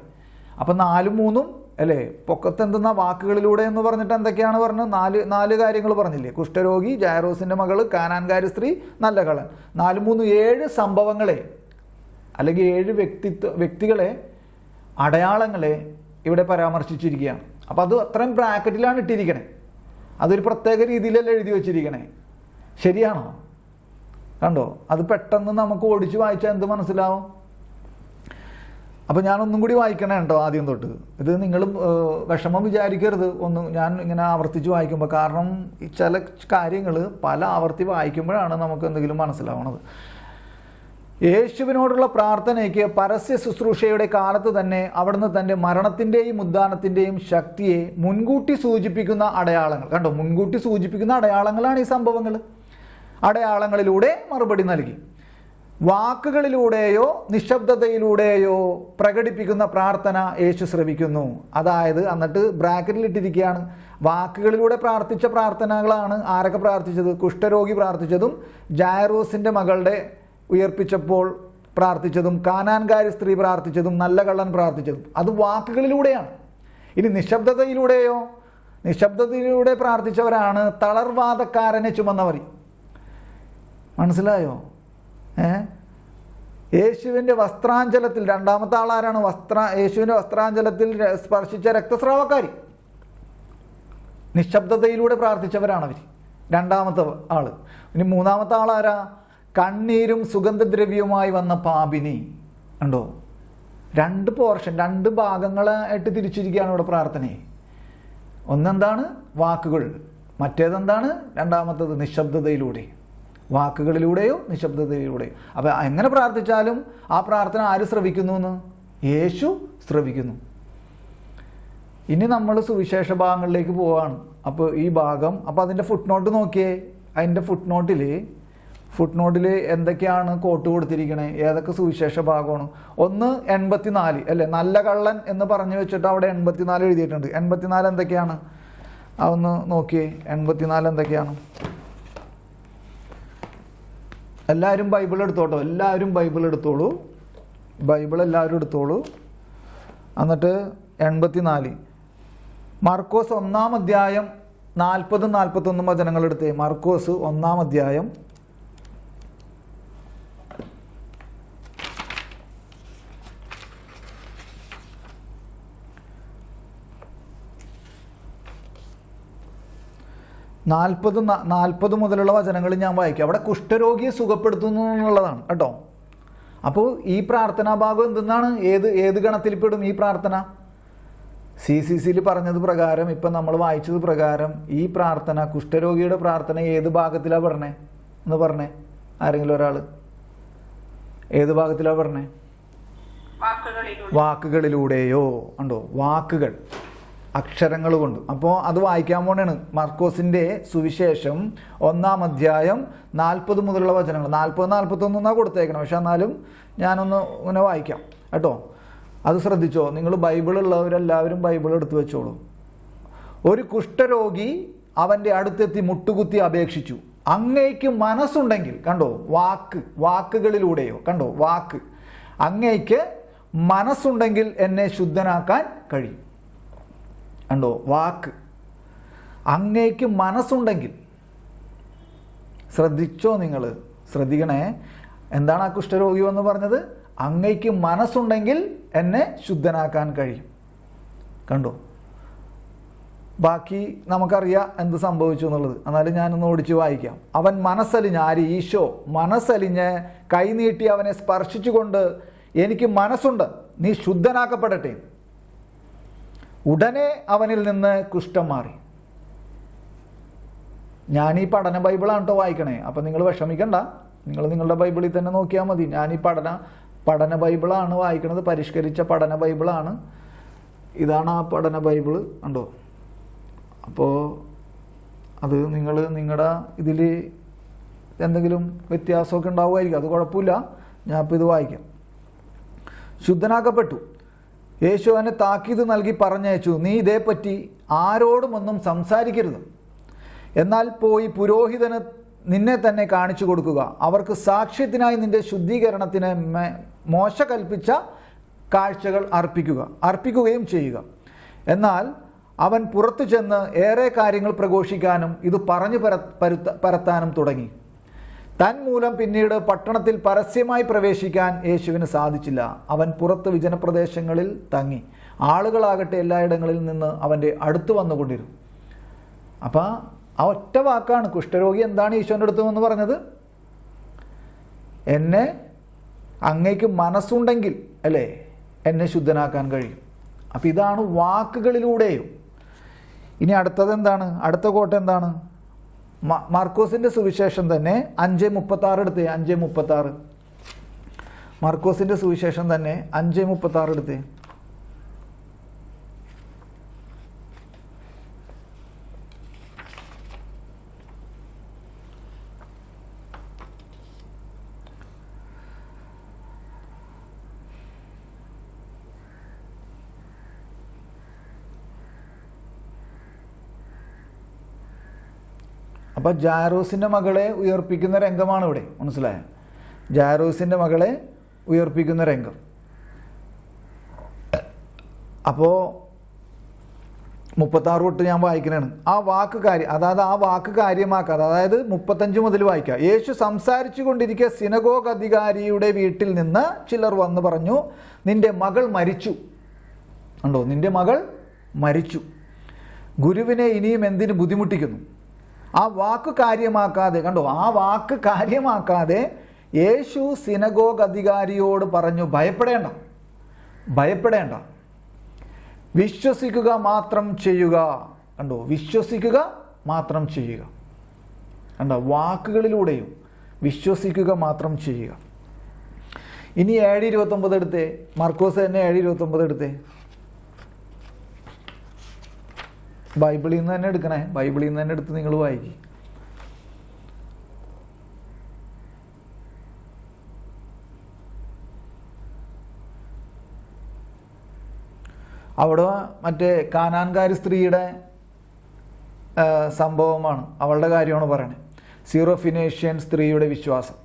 അപ്പം 4 3 അല്ലേ? പൊക്കത്ത് എന്തെന്നാ വാക്കുകളിലൂടെ എന്ന് പറഞ്ഞിട്ട് എന്തൊക്കെയാണ് പറഞ്ഞത്? 4 കാര്യങ്ങൾ പറഞ്ഞില്ലേ? കുഷ്ഠരോഗി, ജായറോസിൻ്റെ മകള്, കാനാൻകാരി സ്ത്രീ, നല്ല കള്ളൻ. 4 3 7 സംഭവങ്ങളെ അല്ലെങ്കിൽ 7 വ്യക്തികളെ, അടയാളങ്ങളെ ഇവിടെ പരാമർശിച്ചിരിക്കുകയാണ്. അപ്പം അത് അത്രയും ബ്രാക്കറ്റിലാണ് ഇട്ടിരിക്കണേ. അതൊരു പ്രത്യേക രീതിയിലല്ല എഴുതി വെച്ചിരിക്കണേ. ശരിയാണോ? കണ്ടോ? അത് പെട്ടെന്ന് നമുക്ക് ഓടിച്ച് വായിച്ചാൽ എന്ത് മനസ്സിലാവും? അപ്പോൾ ഞാനൊന്നും കൂടി വായിക്കണേ കേട്ടോ ആദ്യം തൊട്ട്. ഇത് നിങ്ങൾ വിഷമം വിചാരിക്കരുത് ഞാൻ ഇങ്ങനെ ആവർത്തിച്ച് വായിക്കുമ്പോൾ. കാരണം ചില കാര്യങ്ങൾ പല ആവർത്തി വായിക്കുമ്പോഴാണ് നമുക്ക് എന്തെങ്കിലും മനസ്സിലാവണത്. യേശുവിനോടുള്ള പ്രാർത്ഥനയ്ക്ക് പരസ്യ ശുശ്രൂഷയുടെ കാലത്ത് തന്നെ അവിടുന്ന് തൻ്റെ മരണത്തിൻ്റെയും ഉദ്ധാനത്തിൻ്റെയും ശക്തിയെ മുൻകൂട്ടി സൂചിപ്പിക്കുന്ന അടയാളങ്ങൾ. കണ്ടോ, മുൻകൂട്ടി സൂചിപ്പിക്കുന്ന അടയാളങ്ങളാണ് ഈ സംഭവങ്ങൾ. അടയാളങ്ങളിലൂടെ മറുപടി നൽകി. വാക്കുകളിലൂടെയോ നിശബ്ദതയിലൂടെയോ പ്രകടിപ്പിക്കുന്ന പ്രാർത്ഥന യേശു ശ്രവിക്കുന്നു. അതായത് എന്നിട്ട് ബ്രാക്കറ്റിൽ ഇട്ടിരിക്കുകയാണ് വാക്കുകളിലൂടെ പ്രാർത്ഥിച്ച പ്രാർത്ഥനകളാണ്. ആരൊക്കെ പ്രാർത്ഥിച്ചത്? കുഷ്ഠരോഗി പ്രാർത്ഥിച്ചതും, ജായറോസിൻ്റെ മകളുടെ ഉയർപ്പിച്ചപ്പോൾ പ്രാർത്ഥിച്ചതും, കാനാൻകാരി സ്ത്രീ പ്രാർത്ഥിച്ചതും, നല്ല കള്ളൻ പ്രാർത്ഥിച്ചതും. അത് വാക്കുകളിലൂടെയാണ്. ഇനി നിശബ്ദതയിലൂടെ പ്രാർത്ഥിച്ചവരാണ് തളർവാദക്കാരനെ ചുമന്നവർ. മനസ്സിലായോ? യേശുവിൻ്റെ വസ്ത്രാഞ്ചലത്തിൽ, രണ്ടാമത്തെ ആളാരാണ്? യേശുവിൻ്റെ വസ്ത്രാഞ്ചലത്തിൽ സ്പർശിച്ച രക്തസ്രാവക്കാരി. നിശബ്ദതയിലൂടെ പ്രാർത്ഥിച്ചവരാണവർ, രണ്ടാമത്തെ ആള്. ഇനി മൂന്നാമത്തെ ആളാരാ? കണ്ണീരും സുഗന്ധദ്രവ്യവുമായി വന്ന പാപിനി. കണ്ടോ? 2 പോർഷൻ, 2 ഭാഗങ്ങളായിട്ട് തിരിച്ചിരിക്കുകയാണ് ഇവിടെ പ്രാർത്ഥനയെ. ഒന്നെന്താണ്? വാക്കുകൾ. മറ്റേതെന്താണ്? രണ്ടാമത്തത് നിശബ്ദതയിലൂടെ. വാക്കുകളിലൂടെയോ നിശബ്ദതയിലൂടെയോ. അപ്പം എങ്ങനെ പ്രാർത്ഥിച്ചാലും ആ പ്രാർത്ഥന ആര് ശ്രവിക്കുന്നു എന്ന്? യേശു ശ്രവിക്കുന്നു. ഇനി നമ്മൾ സുവിശേഷ ഭാഗങ്ങളിലേക്ക് പോവുകയാണ്. അപ്പോൾ ഈ ഭാഗം, അപ്പോൾ അതിൻ്റെ ഫുട് നോട്ട് നോക്കിയേ. അതിൻ്റെ ഫുട് നോട്ടിൽ എന്തൊക്കെയാണ് കോട്ട് കൊടുത്തിരിക്കണേ, ഏതൊക്കെ സുവിശേഷ ഭാഗമാണ്? ഒന്ന് 84 അല്ലേ, നല്ല കള്ളൻ എന്ന് പറഞ്ഞു വെച്ചിട്ട് അവിടെ 84 എഴുതിയിട്ടുണ്ട്. 84 എന്തൊക്കെയാണ്? അതൊന്ന് നോക്കിയേ. 84 എന്തൊക്കെയാണ്? എല്ലാവരും ബൈബിൾ എടുത്തോട്ടോ, എല്ലാവരും ബൈബിൾ എടുത്തോളൂ, ബൈബിൾ എല്ലാവരും എടുത്തോളൂ. എന്നിട്ട് 84 മർക്കോസ് 1-ാം അധ്യായം 40-41 വചനങ്ങൾ എടുത്തേ. മർക്കോസ് 1-ാം അധ്യായം 40 മുതലുള്ള വചനങ്ങൾ ഞാൻ വായിക്കാം. അവിടെ കുഷ്ഠരോഗിയെ സുഖപ്പെടുത്തുന്നു എന്നുള്ളതാണ് കേട്ടോ. അപ്പോൾ ഈ പ്രാർത്ഥനാ ഭാഗം എന്തെന്നാണ്? ഏത് ഗണത്തിൽപ്പെടും ഈ പ്രാർത്ഥന? CCCയിൽ പറഞ്ഞത് പ്രകാരം, ഇപ്പം നമ്മൾ വായിച്ചത് പ്രകാരം ഈ പ്രാർത്ഥന, കുഷ്ഠരോഗിയുടെ പ്രാർത്ഥന ഏത് ഭാഗത്തിലാണ് പറഞ്ഞേ എന്ന് പറഞ്ഞേ? ആരെങ്കിലും ഒരാൾ ഏത് ഭാഗത്തിലാണ് പറഞ്ഞേ? വാക്കുകളിലൂടെയോ. ഉണ്ടോ? വാക്കുകൾ, അക്ഷരങ്ങൾ കൊണ്ട്. അപ്പോൾ അത് വായിക്കാൻ പോണേണ്. മർക്കോസിൻ്റെ സുവിശേഷം 1-ാം അധ്യായം 40 മുതലുള്ള വചനങ്ങൾ. 40-41 എന്നാണ് കൊടുത്തേക്കണം, പക്ഷെ എന്നാലും ഞാനൊന്ന് ഇങ്ങനെ വായിക്കാം കേട്ടോ. അത് ശ്രദ്ധിച്ചോ. നിങ്ങൾ ബൈബിളുള്ളവരെല്ലാവരും ബൈബിൾ എടുത്തു വെച്ചോളൂ. ഒരു കുഷ്ഠരോഗി അവൻ്റെ അടുത്തെത്തി മുട്ടുകുത്തി അപേക്ഷിച്ചു, അങ്ങേക്ക് മനസ്സുണ്ടെങ്കിൽ, കണ്ടോ, വാക്കുകളിലൂടെയോ, കണ്ടോ, വാക്ക്, അങ്ങേക്ക് മനസ്സുണ്ടെങ്കിൽ എന്നെ ശുദ്ധനാക്കാൻ കഴിയും. കണ്ടോ, വാക്ക്, അങ്ങേക്ക് മനസ്സുണ്ടെങ്കിൽ. ശ്രദ്ധിച്ചോ, നിങ്ങൾ ശ്രദ്ധിക്കണേ. എന്താണ് ആ കുഷ്ഠരോഗി എന്ന് പറഞ്ഞത്? അങ്ങേക്ക് മനസ്സുണ്ടെങ്കിൽ എന്നെ ശുദ്ധനാക്കാൻ കഴിയും. കണ്ടോ, ബാക്കി നമുക്കറിയാം എന്ത് സംഭവിച്ചു എന്നുള്ളത്. എന്നാലും ഞാനൊന്ന് ഓടിച്ച് വായിക്കാം. അവൻ മനസ്സലിഞ്ഞ്, ആര്? ഈശോ മനസ്സലിഞ്ഞ് കൈനീട്ടി അവനെ സ്പർശിച്ചുകൊണ്ട്, എനിക്ക് മനസ്സുണ്ട്, നീ ശുദ്ധനാക്കപ്പെടട്ടെ. ഉടനെ അവനിൽ നിന്ന് കുഷ്ഠം മാറി. ഞാൻ ഈ പഠന ബൈബിളാണ് കേട്ടോ വായിക്കണേ. അപ്പം നിങ്ങൾ വിഷമിക്കണ്ട, നിങ്ങൾ നിങ്ങളുടെ ബൈബിളിൽ തന്നെ നോക്കിയാൽ മതി. ഞാൻ ഈ പഠന ബൈബിളാണ് വായിക്കണത്, പരിഷ്കരിച്ച പഠന ബൈബിളാണ്. ഇതാണ് ആ പഠന ബൈബിള്, കണ്ടോ. അപ്പോൾ അത് നിങ്ങളുടെ ഇതിൽ എന്തെങ്കിലും വ്യത്യാസമൊക്കെ ഉണ്ടാവുമായിരിക്കും, അത് കുഴപ്പമില്ല. ഞാൻ ഇപ്പോൾ ഇത് വായിക്കാം. ശുദ്ധനാക്കപ്പെട്ടു. യേശു അവനെ താക്കീത് നൽകി പറഞ്ഞയച്ചു, നീ ഇതേപ്പറ്റി ആരോടും ഒന്നും സംസാരിക്കരുത്. എന്നാൽ പോയി പുരോഹിതന് നിന്നെ തന്നെ കാണിച്ചു കൊടുക്കുക. അവർക്ക് നിന്റെ ശുദ്ധീകരണത്തിന് മോശ കൽപ്പിച്ച കാഴ്ചകൾ അർപ്പിക്കുകയും ചെയ്യുക. എന്നാൽ അവൻ പുറത്തു ചെന്ന് ഏറെ കാര്യങ്ങൾ പ്രഘോഷിക്കാനും ഇത് പറഞ്ഞു പരത്താനും തുടങ്ങി. തന്മൂലം പിന്നീട് പട്ടണത്തിൽ പരസ്യമായി പ്രവേശിക്കാൻ യേശുവിന് സാധിച്ചില്ല. അവൻ പുറത്ത് വിജനപ്രദേശങ്ങളിൽ തങ്ങി. ആളുകളാകട്ടെ എല്ലായിടങ്ങളിൽ നിന്ന് അവൻ്റെ അടുത്ത് വന്നുകൊണ്ടിരുന്നു. അപ്പം ആ ഒറ്റ വാക്കാണ്. കുഷ്ഠരോഗി എന്താണ് ഈശോൻ്റെ അടുത്ത് എന്ന് പറഞ്ഞത്? എന്നെ അങ്ങേക്ക് മനസ്സുണ്ടെങ്കിൽ അല്ലേ എന്നെ ശുദ്ധനാക്കാൻ കഴിയും. അപ്പം ഇതാണ് വാക്കുകളിലൂടെയും. ഇനി അടുത്തത് എന്താണ്? അടുത്ത കോട്ട എന്താണ്? മാർക്കോസിൻ്റെ സുവിശേഷം തന്നെ 5:36 എടുത്തേ. 5:36 മാർക്കോസിൻ്റെ സുവിശേഷം തന്നെ 5:36 എടുത്തേ. അപ്പം ജാറൂസിൻ്റെ മകളെ ഉയർപ്പിക്കുന്ന രംഗമാണ് ഇവിടെ, മനസ്സിലായോ? ജാറൂസിൻ്റെ മകളെ ഉയർപ്പിക്കുന്ന രംഗം. അപ്പോൾ 36 തൊട്ട് ഞാൻ വായിക്കുന്നതാണ്. ആ വാക്ക് കാര്യമാക്കാതെ, അതായത് 35 മുതൽ വായിക്കാം. യേശു സംസാരിച്ചു കൊണ്ടിരിക്കെ സിനഗോഗ് അധികാരിയുടെ വീട്ടിൽ നിന്ന് ചിലർ വന്ന് പറഞ്ഞു, നിന്റെ മകൾ മരിച്ചു. കണ്ടോ, നിന്റെ മകൾ മരിച്ചു. ഗുരുവിനെ ഇനിയും എന്തിനു ബുദ്ധിമുട്ടിക്കുന്നു? ആ വാക്ക് കാര്യമാക്കാതെ, കണ്ടോ, ആ വാക്ക് കാര്യമാക്കാതെ യേശു സിനഗോഗ് അധികാരിയോട് പറഞ്ഞു, ഭയപ്പെടേണ്ട, വിശ്വസിക്കുക മാത്രം ചെയ്യുക. കണ്ടോ, വിശ്വസിക്കുക മാത്രം ചെയ്യുക. കണ്ടോ, വാക്കുകളിലൂടെയും വിശ്വസിക്കുക മാത്രം ചെയ്യുക. ഇനി 7:29 എടുത്തേ. മർക്കോസ് തന്നെ 7:29 എടുത്തേ. ബൈബിളിൽ നിന്ന് തന്നെ എടുക്കണേ. ബൈബിളിൽ നിന്ന് തന്നെ എടുത്ത് നിങ്ങൾ വായിക്കും. അവിടെ മറ്റേ കാനാൻകാരി സ്ത്രീയുടെ സംഭവമാണ്, അവളുടെ കാര്യമാണ് പറയണത്. സീറോഫിനേഷ്യൻ സ്ത്രീയുടെ വിശ്വാസം.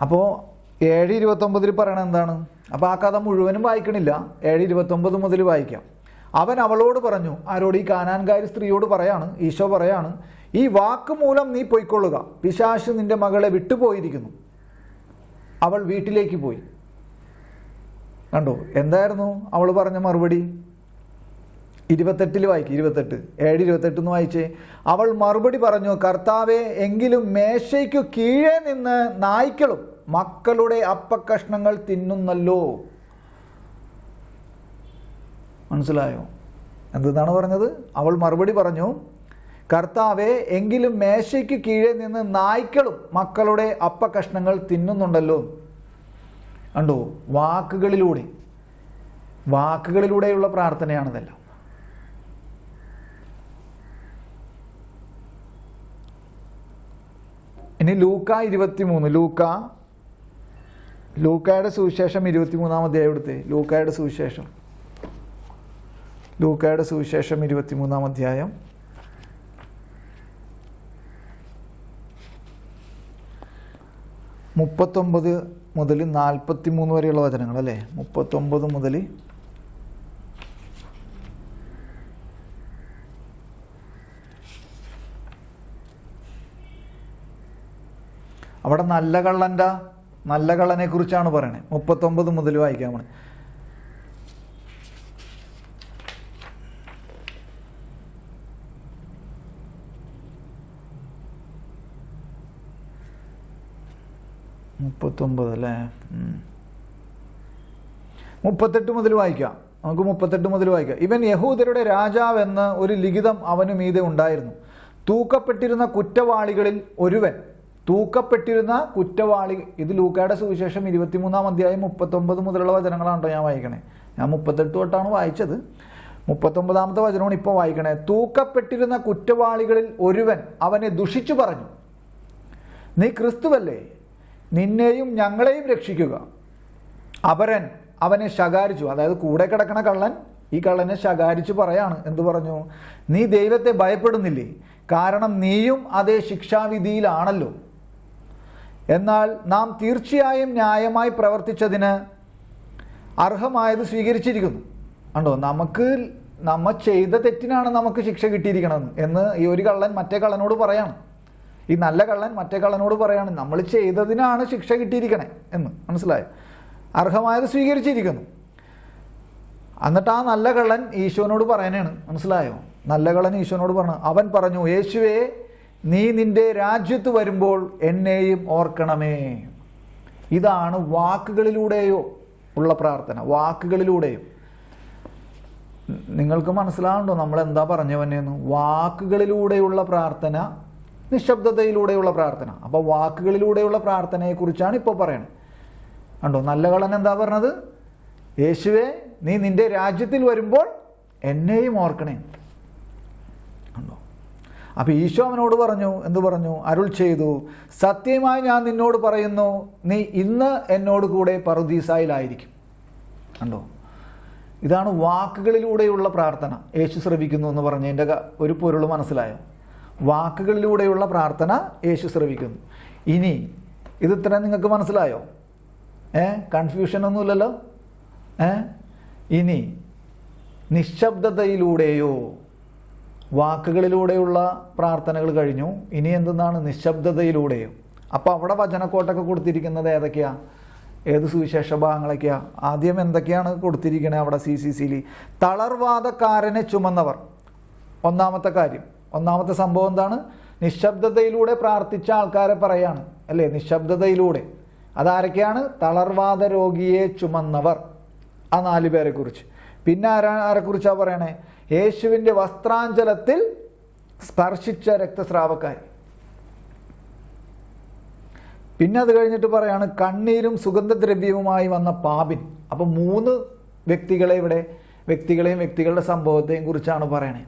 അപ്പോൾ 7:29 പറയണത് എന്താണ്? അപ്പോൾ ആ കഥ മുഴുവനും വായിക്കണില്ല, 7:29 മുതൽ വായിക്കാം. അവൻ അവളോട് പറഞ്ഞു, ആരോട്? ഈ കാനാൻകാരി സ്ത്രീയോട് പറയാണ്, ഈശോ പറയാണ്, ഈ വാക്ക് മൂലം നീ പൊയ്ക്കൊള്ളുക, പിശാച് നിന്റെ മകളെ വിട്ടുപോയിരിക്കുന്നു. അവൾ വീട്ടിലേക്ക് പോയി. കണ്ടോ എന്തായിരുന്നു അവൾ പറഞ്ഞ മറുപടി? 28 വായിക്കും. 7:28 വായിച്ചേ. അവൾ മറുപടി പറഞ്ഞു, കർത്താവേ, എങ്കിലും മേശയ്ക്കു കീഴേ നിന്ന് നായ്ക്കളും മക്കളുടെ അപ്പക്കഷ്ണങ്ങൾ തിന്നുന്നല്ലോ. മനസ്സിലായോ എന്താണ് പറഞ്ഞത്? അവൾ മറുപടി പറഞ്ഞു, കർത്താവേ, എങ്കിലും മേശയ്ക്ക് കീഴേ നിന്ന് നായ്ക്കളും മക്കളുടെ അപ്പക്കഷ്ണങ്ങൾ തിന്നുന്നുണ്ടല്ലോ. കണ്ടോ, വാക്കുകളിലൂടെയുള്ള പ്രാർത്ഥനയാണിതെല്ലാം. ഇനി ലൂക്ക 23. ലൂക്കായുടെ സുവിശേഷം 23-ാം അധ്യായം എടുത്തേ. ലൂക്കായുടെ സുവിശേഷം 23-ാം അധ്യായം 39 മുതൽ 43 വരെയുള്ള വചനങ്ങൾ അല്ലേ? 39 മുതൽ അവിടെ നല്ല കള്ളനെ കുറിച്ചാണ് പറയണത്. 39 മുതൽ വായിക്കാം. നമ്മൾ 39 അല്ലേ? 38 മുതൽ വായിക്കാം. നമുക്ക് 38 മുതൽ വായിക്കാം. ഇവൻ യഹൂദരുടെ രാജാവെന്ന് ഒരു ലിഖിതം അവനു മീതെ ഉണ്ടായിരുന്നു. തൂക്കപ്പെട്ടിരുന്ന കുറ്റവാളികളിൽ ഒരുവൻ. ഇത് ലൂക്കായുടെ സുവിശേഷം 23-ാം അധ്യായം 39 മുതലുള്ള വചനങ്ങളാണോ ഞാൻ വായിക്കണേ. ഞാൻ 38 തൊട്ടാണ് വായിച്ചത്. 39-ാമത്തെ വചനമാണ് ഇപ്പോൾ വായിക്കണേ. തൂക്കപ്പെട്ടിരുന്ന കുറ്റവാളികളിൽ ഒരുവൻ അവനെ ദുഷിച്ചു പറഞ്ഞു, നീ ക്രിസ്തുവല്ലേ? നിന്നെയും ഞങ്ങളെയും രക്ഷിക്കുക. അപരൻ അവനെ ശകാരിച്ചു. അതായത് കൂടെ കിടക്കണ കള്ളൻ ഈ കള്ളനെ ശകാരിച്ചു പറയാണ്. എന്തു പറഞ്ഞു? നീ ദൈവത്തെ ഭയപ്പെടുന്നില്ലേ? കാരണം നീയും അതേ ശിക്ഷാവിധിയിലാണല്ലോ. എന്നാൽ നാം തീർച്ചയായും ന്യായമായി പ്രവർത്തിച്ചതിന് അർഹമായത് സ്വീകരിച്ചിരിക്കുന്നു. കണ്ടോ, നമ്മ ചെയ്ത തെറ്റിനാണ് നമുക്ക് ശിക്ഷ കിട്ടിയിരിക്കണം എന്ന് ഈ ഒരു കള്ളൻ മറ്റേ കള്ളനോട് പറയാണ്. ഈ നല്ല കള്ളൻ മറ്റേ കള്ളനോട് പറയാണ്, നമ്മൾ ചെയ്തതിനാണ് ശിക്ഷ കിട്ടിയിരിക്കണേ എന്ന്. മനസ്സിലായോ? അർഹമായത് സ്വീകരിച്ചിരിക്കുന്നു. എന്നിട്ട് ആ നല്ല കള്ളൻ ഈശോനോട് പറയാനാണ്. മനസ്സിലായോ? നല്ല കള്ളൻ ഈശോനോട് പറഞ്ഞു. അവൻ പറഞ്ഞു, യേശുവേ, നീ നിന്റെ രാജ്യത്ത് വരുമ്പോൾ എന്നെയും ഓർക്കണമേ. ഇതാണ് വാക്കുകളിലൂടെയോ ഉള്ള പ്രാർത്ഥന. വാക്കുകളിലൂടെയോ. നിങ്ങൾക്ക് മനസ്സിലാവുന്നുണ്ടോ നമ്മൾ എന്താ പറഞ്ഞവനെന്ന്? വാക്കുകളിലൂടെയുള്ള പ്രാർത്ഥന, നിശബ്ദതയിലൂടെയുള്ള പ്രാർത്ഥന. അപ്പോൾ വാക്കുകളിലൂടെയുള്ള പ്രാർത്ഥനയെക്കുറിച്ചാണ് ഇപ്പോൾ പറയണത്. കണ്ടോ, നല്ല കള്ളൻ എന്താ പറഞ്ഞത്? യേശുവേ, നീ നിന്റെ രാജ്യത്തിൽ വരുമ്പോൾ എന്നെയും ഓർക്കണേ. കണ്ടോ, അപ്പോൾ ഈശോ അവനോട് പറഞ്ഞു, എന്തു പറഞ്ഞു? അരുൾ ചെയ്തു, സത്യമായി ഞാൻ നിന്നോട് പറയുന്നു, നീ ഇന്ന് എന്നോട് കൂടെ പറുദീസായിലായിരിക്കും. കണ്ടോ, ഇതാണ് വാക്കുകളിലൂടെയുള്ള പ്രാർത്ഥന. യേശു ശ്രവിക്കുന്നു എന്ന് പറഞ്ഞതിൻ്റെ ഒരു പൊരുൾ മനസ്സിലായോ? വാക്കുകളിലൂടെയുള്ള പ്രാർത്ഥന യേശു ശ്രവിക്കുന്നു. ഇനി ഇത് ഇത്രയും നിങ്ങൾക്ക് മനസ്സിലായോ? കൺഫ്യൂഷനൊന്നുമില്ലല്ലോ. ഇനി നിശബ്ദതയിലൂടെയോ? വാക്കുകളിലൂടെയുള്ള പ്രാർത്ഥനകൾ കഴിഞ്ഞു. ഇനി എന്തെന്നാണ്? നിശബ്ദതയിലൂടെയോ? അപ്പോൾ അവിടെ വചനക്കോട്ടൊക്കെ കൊടുത്തിരിക്കുന്നത് ഏതൊക്കെയാ? ഏത് സുവിശേഷ ഭാഗങ്ങളൊക്കെയാ? ആദ്യം എന്തൊക്കെയാണ് കൊടുത്തിരിക്കണേ അവിടെ? CCCയിൽ തളർവാദക്കാരനെ ചുമന്നവർ. ഒന്നാമത്തെ സംഭവം എന്താണ്? നിശബ്ദതയിലൂടെ പ്രാർത്ഥിച്ച ആൾക്കാരെ പറയാണ് അല്ലേ? നിശബ്ദതയിലൂടെ. അതാരൊക്കെയാണ്? തളർവാദ രോഗിയെ ചുമന്നവർ. ആ 4 പേരെ കുറിച്ച്. പിന്നെ ആരെക്കുറിച്ചാണ് പറയണേ? യേശുവിൻ്റെ വസ്ത്രാഞ്ചലത്തിൽ സ്പർശിച്ച രക്തസ്രാവക്കാർ. പിന്നെ അത് കഴിഞ്ഞിട്ട് പറയാണ് കണ്ണീരും സുഗന്ധദ്രവ്യവുമായി വന്ന പാപിൻ. അപ്പം 3 വ്യക്തികളെ ഇവിടെ, വ്യക്തികളെയും വ്യക്തികളുടെ സംഭവത്തെയും കുറിച്ചാണ് പറയണേ.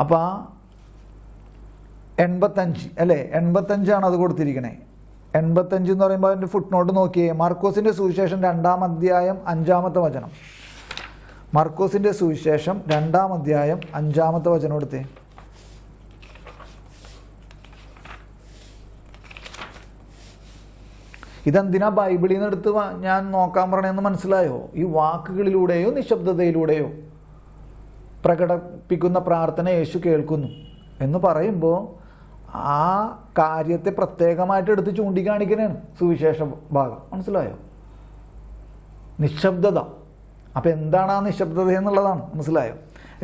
അപ്പം 85 അല്ലേ, 85 അത് കൊടുത്തിരിക്കണേ. 85 എന്ന് പറയുമ്പോൾ അതിൻ്റെ ഫുട് നോട്ട് നോക്കിയേ. മർക്കോസിൻ്റെ സുവിശേഷം 2-ാം അധ്യായം 5-ാമത്തെ വചനം. മർക്കോസിൻ്റെ സുവിശേഷം 2-ാം അധ്യായം 5-ാമത്തെ വചനം എടുത്തേ. ഇതെന്തിനാ ബൈബിളിൽ നിന്ന് എടുത്ത് ഞാൻ നോക്കാൻ പറയണമെന്ന് മനസ്സിലായോ? ഈ വാക്കുകളിലൂടെയോ നിശബ്ദതയിലൂടെയോ പ്രകടിപ്പിക്കുന്ന പ്രാർത്ഥന യേശു കേൾക്കുന്നു എന്ന് പറയുമ്പോൾ ആ കാര്യത്തെ പ്രത്യേകമായിട്ട് എടുത്ത് ചൂണ്ടിക്കാണിക്കുന്നതാണ് സുവിശേഷ ഭാഗം. മനസ്സിലായോ? നിശബ്ദത. അപ്പം എന്താണ് ആ നിശബ്ദത എന്നുള്ളതാണ്. മനസ്സിലായോ?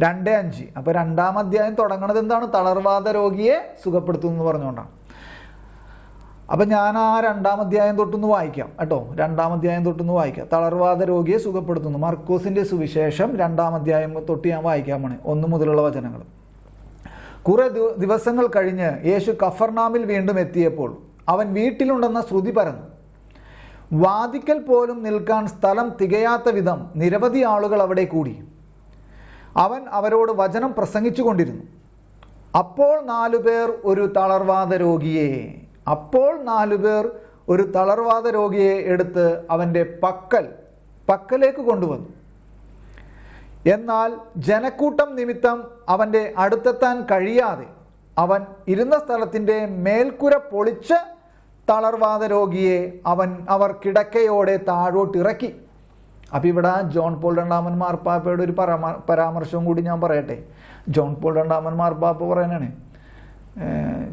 2:5. അപ്പോൾ 2-ാം അധ്യായം തുടങ്ങുന്നത് എന്താണ്? തളർവാദ രോഗിയെ സുഖപ്പെടുത്തുന്നു എന്ന് പറഞ്ഞുകൊണ്ടാണ്. അപ്പം ഞാൻ ആ 2-ാം അധ്യായം തൊട്ടൊന്ന് വായിക്കാം കേട്ടോ. 2-ാം അധ്യായം തൊട്ടൊന്ന് വായിക്കാം. തളർവാദ രോഗിയെ സുഖപ്പെടുത്തുന്നു. മർക്കോസിൻ്റെ സുവിശേഷം 2-ാം അധ്യായം തൊട്ട് ഞാൻ വായിക്കാൻ പോണേ, 1 മുതലുള്ള വചനങ്ങൾ. കുറെ ദിവസങ്ങൾ കഴിഞ്ഞ് യേശു കഫർനാമിൽ വീണ്ടും എത്തിയപ്പോൾ അവൻ വീട്ടിലുണ്ടെന്ന ശ്രുതി പരന്നു. വാതിക്കൽ പോലും നിൽക്കാൻ സ്ഥലം തികയാത്ത വിധം നിരവധി ആളുകൾ അവിടെ കൂടി. അവൻ അവരോട് വചനം പ്രസംഗിച്ചു കൊണ്ടിരുന്നു. അപ്പോൾ 4 പേർ ഒരു തളർവാദ രോഗിയെ എടുത്ത് അവൻ്റെ പക്കലേക്ക് കൊണ്ടുവന്നു. എന്നാൽ ജനക്കൂട്ടം നിമിത്തം അവൻ്റെ അടുത്തെത്താൻ കഴിയാതെ അവൻ ഇരുന്ന സ്ഥലത്തിൻ്റെ മേൽക്കുര പൊളിച്ച് തളർവാദ രോഗിയെ അവർ കിടക്കയോടെ താഴോട്ടിറക്കി. അപ്പം ഇവിടെ ജോൺ പോൾ രണ്ടാമൻ മാർപ്പാപ്പയുടെ ഒരു പരാമർശവും കൂടി ഞാൻ പറയട്ടെ. ജോൺ പോൾ രണ്ടാമൻ മാർപ്പാപ്പ പറയാനാണ്.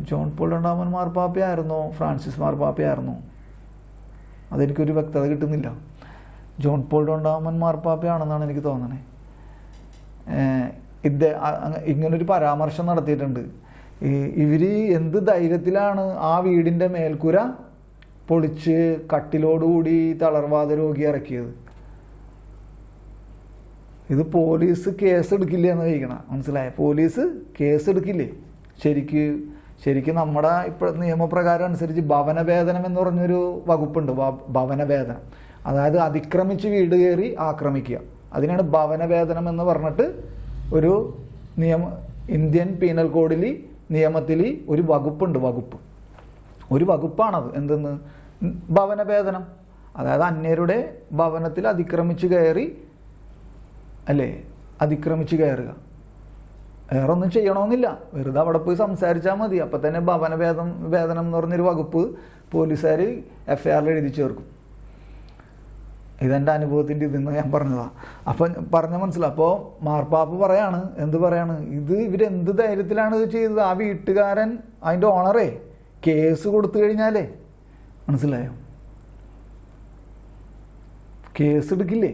ജോൺ പോൾ രണ്ടാമൻ മാർപ്പാപ്പയായിരുന്നോ ഫ്രാൻസിസ് മാർപ്പാപ്പയായിരുന്നോ അതെനിക്കൊരു വ്യക്തത കിട്ടുന്നില്ല. ജോൺ പോൾ രണ്ടാമൻ മാർപ്പാപ്പയാണെന്നാണ് എനിക്ക് തോന്നണേ. ഇങ്ങനൊരു പരാമർശം നടത്തിയിട്ടുണ്ട്. ഇവർ എന്ത് ധൈര്യത്തിലാണ് ആ വീടിൻ്റെ മേൽക്കുര പൊളിച്ച് കട്ടിലോടുകൂടി തളർവാദ രോഗി ഇറക്കിയത്. ഇത് പോലീസ് കേസ് എടുക്കില്ലേ എന്ന് ചോദിക്കണം. മനസ്സിലായ? പോലീസ് കേസ് എടുക്കില്ലേ? ശരിക്കും നമ്മുടെ ഇപ്പോൾ നിയമപ്രകാരം അനുസരിച്ച് ഭവനവേദനം എന്ന് പറഞ്ഞൊരു വകുപ്പുണ്ട്. ഭവനവേദനം, അതായത് അതിക്രമിച്ച് വീട് കയറി ആക്രമിക്കുക. അതിനാണ് ഭവനവേദനം എന്ന് പറഞ്ഞിട്ട് ഒരു ഇന്ത്യൻ പീനൽ കോഡിൽ നിയമത്തിൽ ഒരു വകുപ്പുണ്ട്. ഒരു വകുപ്പാണത്. എന്തെന്ന്? ഭവനവേദനം. അതായത് അന്യരുടെ ഭവനത്തിൽ അതിക്രമിച്ച് കയറുക. വേറെ ഒന്നും ചെയ്യണമെന്നില്ല, വെറുതെ അവിടെ പോയി സംസാരിച്ചാൽ മതി. അപ്പം തന്നെ ഭവനവേദനം എന്ന് പറഞ്ഞൊരു വകുപ്പ് പോലീസുകാർ FIR എഴുതി ചേർക്കും. ഇതെൻ്റെ അനുഭവത്തിൻ്റെ ഇതിന്ന് ഞാൻ പറഞ്ഞതാണ്. അപ്പം പറഞ്ഞ മനസ്സിലാവും. അപ്പോൾ മാർപ്പാപ്പ എന്ത് പറയാണ്? ഇവരെന്ത് ധൈര്യത്തിലാണ് ഇത് ചെയ്തത്? ആ വീട്ടുകാരൻ, അതിൻ്റെ ഓണറേ കേസ് കൊടുത്തു കഴിഞ്ഞാലേ, മനസ്സിലായോ, കേസ് എടുക്കില്ലേ?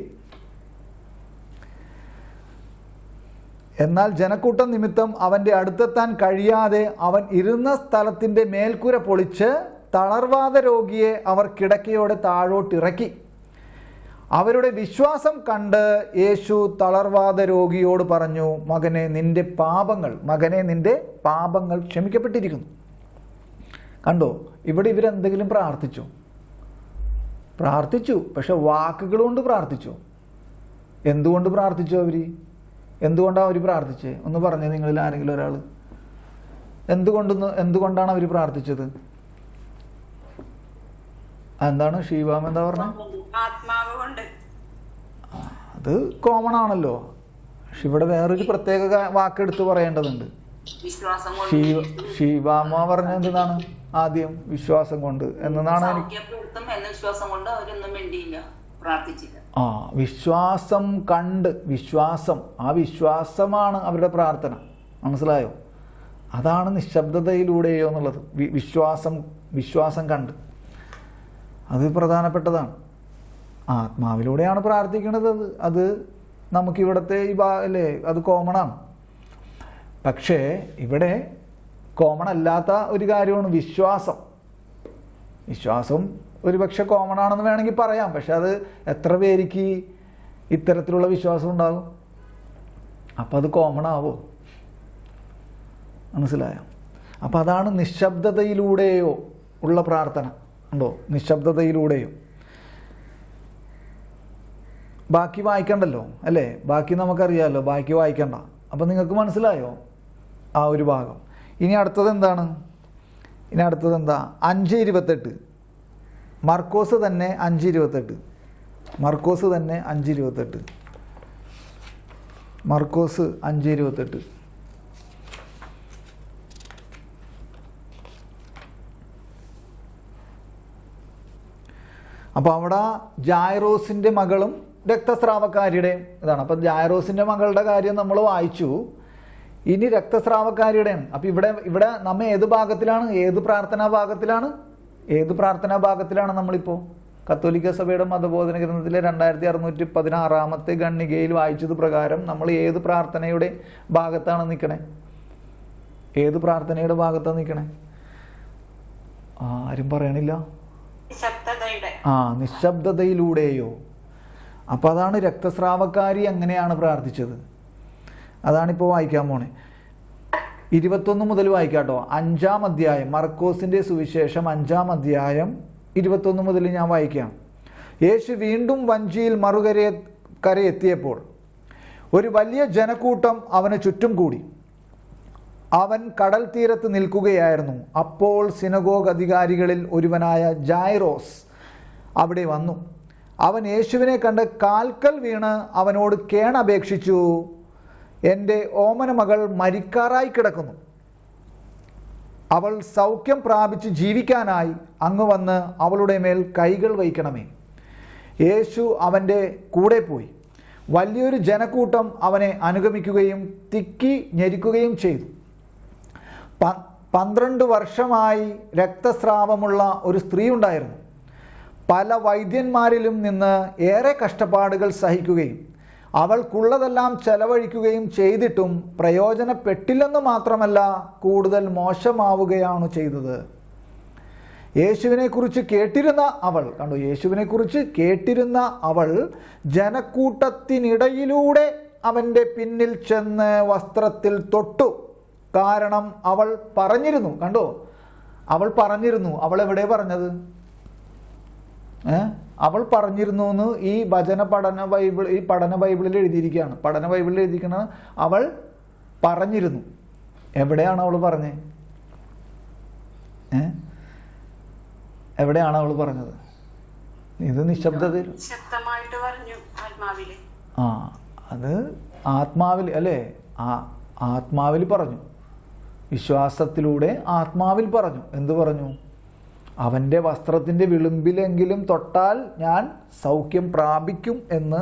എന്നാൽ ജനക്കൂട്ടം നിമിത്തം അവൻ്റെ അടുത്തെത്താൻ കഴിയാതെ അവൻ ഇരുന്ന സ്ഥലത്തിൻ്റെ മേൽക്കുര പൊളിച്ച് തളർവാദ രോഗിയെ അവർ കിടക്കയോടെ താഴോട്ടിറക്കി. അവരുടെ വിശ്വാസം കണ്ട് യേശു തളർവാദ രോഗിയോട് പറഞ്ഞു, മകനെ നിന്റെ പാപങ്ങൾ ക്ഷമിക്കപ്പെട്ടിരിക്കുന്നു. കണ്ടോ? ഇവിടെ ഇവരെന്തെങ്കിലും പ്രാർത്ഥിച്ചു, പക്ഷെ വാക്കുകൾ കൊണ്ട് പ്രാർത്ഥിച്ചു. എന്തുകൊണ്ട് പ്രാർത്ഥിച്ചു? എന്തുകൊണ്ടാണ് അവർ പ്രാർത്ഥിച്ചത്? ഒന്ന് പറഞ്ഞേ നിങ്ങളിൽ ആരെങ്കിലും ഒരാൾ. എന്തുകൊണ്ടാണ് അവർ പ്രാർത്ഥിച്ചത്? എന്താണ് ഷീവാം എന്താ പറഞ്ഞത്? അത് കോമൺ ആണല്ലോ. പക്ഷെ ഇവിടെ വേറൊരു പ്രത്യേക വാക്കെടുത്ത് പറയേണ്ടതുണ്ട്. ഷീവാമ പറഞ്ഞ എന്താണ്? ആദ്യം വിശ്വാസം കൊണ്ട് എന്നതാണ്. വിശ്വാസം കണ്ട്, ആ വിശ്വാസമാണ് അവരുടെ പ്രാർത്ഥന. മനസ്സിലായോ? അതാണ് നിശബ്ദതയിലൂടെയോ എന്നുള്ളത്. വിശ്വാസം കണ്ട്, അത് പ്രധാനപ്പെട്ടതാണ്. ആത്മാവിലൂടെയാണ് പ്രാർത്ഥിക്കുന്നത്. അത് നമുക്കിവിടുത്തെ അല്ലേ, അത് കോമണാണ്. പക്ഷേ ഇവിടെ കോമൺ അല്ലാത്ത ഒരു കാര്യമാണ് വിശ്വാസം ഒരു പക്ഷെ കോമൺ ആണെന്ന് വേണമെങ്കിൽ പറയാം. പക്ഷെ അത് എത്ര പേർക്ക് ഇത്തരത്തിലുള്ള വിശ്വാസം ഉണ്ടാകും? അപ്പം അത് കോമൺ ആവോ? മനസ്സിലായോ? അപ്പം അതാണ് നിശബ്ദതയിലൂടെയോ ഉള്ള പ്രാർത്ഥന. ഉണ്ടോ, നിശബ്ദതയിലൂടെയോ. ബാക്കി വായിക്കണ്ടല്ലോ അല്ലേ, ബാക്കി നമുക്കറിയാമല്ലോ, ബാക്കി വായിക്കണ്ട. അപ്പം നിങ്ങൾക്ക് മനസ്സിലായോ ആ ഒരു ഭാഗം? ഇനി അടുത്തത് എന്താണ്? ഇനി അടുത്തത് എന്താ? 5:28. മർക്കോസ് തന്നെ 5:28. മർക്കോസ് തന്നെ 5:28. മർക്കോസ് 5:28. അപ്പോൾ അവിടെ ജായറോസിൻ്റെ മകളും രക്തസ്രാവക്കാരിയുടെയും ഇതാണ്. അപ്പം ജായറോസിൻ്റെ മകളുടെ കാര്യം നമ്മൾ വായിച്ചു. ഇനി രക്തസ്രാവക്കാരിയുടെയാണ്. അപ്പം ഇവിടെ നമ്മ ഏത് ഭാഗത്തിലാണ്? ഏത് പ്രാർത്ഥനാ ഭാഗത്തിലാണ് നമ്മളിപ്പോൾ? കത്തോലിക്ക സഭയുടെ മതബോധന ഗ്രന്ഥത്തിലെ 2616 ഖണ്ഡികയിൽ വായിച്ചത് പ്രകാരം നമ്മൾ ഏത് പ്രാർത്ഥനയുടെ ഭാഗത്താണ് നിൽക്കണേ? ഏത് പ്രാർത്ഥനയുടെ ഭാഗത്താണ് നിൽക്കണേ? ആരും പറയണില്ല. നിശബ്ദതയിലൂടെയോ? അപ്പം അതാണ് രക്തസ്രാവക്കാരി എങ്ങനെയാണ് പ്രാർത്ഥിച്ചത്, അതാണിപ്പോൾ വായിക്കാൻ പോണേ. 21 മുതൽ വായിക്കാട്ടോ. 5-ാം അധ്യായം, മർക്കോസിൻ്റെ സുവിശേഷം 5-ാം അധ്യായം 21 മുതൽ ഞാൻ വായിക്കാം. യേശു വീണ്ടും വഞ്ചിയിൽ കരയെത്തിയപ്പോൾ ഒരു വലിയ ജനക്കൂട്ടം അവന് ചുറ്റും കൂടി. അവൻ കടൽ തീരത്ത് നിൽക്കുകയായിരുന്നു. അപ്പോൾ സിനഗോഗ് അധികാരികളിൽ ഒരുവനായ ജായറോസ് അവിടെ വന്നു. അവൻ യേശുവിനെ കണ്ട് കാൽക്കൽ വീണ് അവനോട് കേണപേക്ഷിച്ചു, എൻ്റെ ഓമന മകൾ മരിക്കാറായി കിടക്കുന്നു. അവൾ സൗഖ്യം പ്രാപിച്ച് ജീവിക്കാനായി അങ്ങ് വന്ന് അവളുടെ മേൽ കൈകൾ വയ്ക്കണമേ. യേശു അവൻ്റെ കൂടെ പോയി. വലിയൊരു ജനക്കൂട്ടം അവനെ അനുഗമിക്കുകയും തിക്കി ഞെരിക്കുകയും ചെയ്തു. 12 വർഷമായി രക്തസ്രാവമുള്ള ഒരു സ്ത്രീ ഉണ്ടായിരുന്നു. പല വൈദ്യന്മാരിലും നിന്ന് ഏറെ കഷ്ടപ്പാടുകൾ സഹിക്കുകയും അവൾക്കുള്ളതെല്ലാം ചെലവഴിക്കുകയും ചെയ്തിട്ടും പ്രയോജനപ്പെട്ടില്ലെന്ന് മാത്രമല്ല, കൂടുതൽ മോശമാവുകയാണ് ചെയ്തത്. യേശുവിനെക്കുറിച്ച് കേട്ടിരുന്ന അവൾ ജനക്കൂട്ടത്തിനിടയിലൂടെ അവൻ്റെ പിന്നിൽ ചെന്ന് വസ്ത്രത്തിൽ തൊട്ടു. കാരണം അവൾ പറഞ്ഞിരുന്നു. അവൾ എവിടെ പറഞ്ഞത്? അവൾ പറഞ്ഞിരുന്നു എന്ന് ഈ പഠന ബൈബിളിൽ എഴുതിയിരിക്കുകയാണ്. പഠന ബൈബിളിൽ എഴുതിയിരിക്കുന്നത് അവൾ പറഞ്ഞിരുന്നു. എവിടെയാണ് അവൾ പറഞ്ഞത്? എവിടെയാണ് അവൾ പറഞ്ഞത്? ഇത് നിശബ്ദതയിൽ അത് ആത്മാവിൽ അല്ലേ? ആത്മാവിൽ പറഞ്ഞു. വിശ്വാസത്തിലൂടെ ആത്മാവിൽ പറഞ്ഞു. എന്ത് പറഞ്ഞു? അവൻ്റെ വസ്ത്രത്തിൻ്റെ വിളുമ്പിലെങ്കിലും തൊട്ടാൽ ഞാൻ സൗഖ്യം പ്രാപിക്കും എന്ന്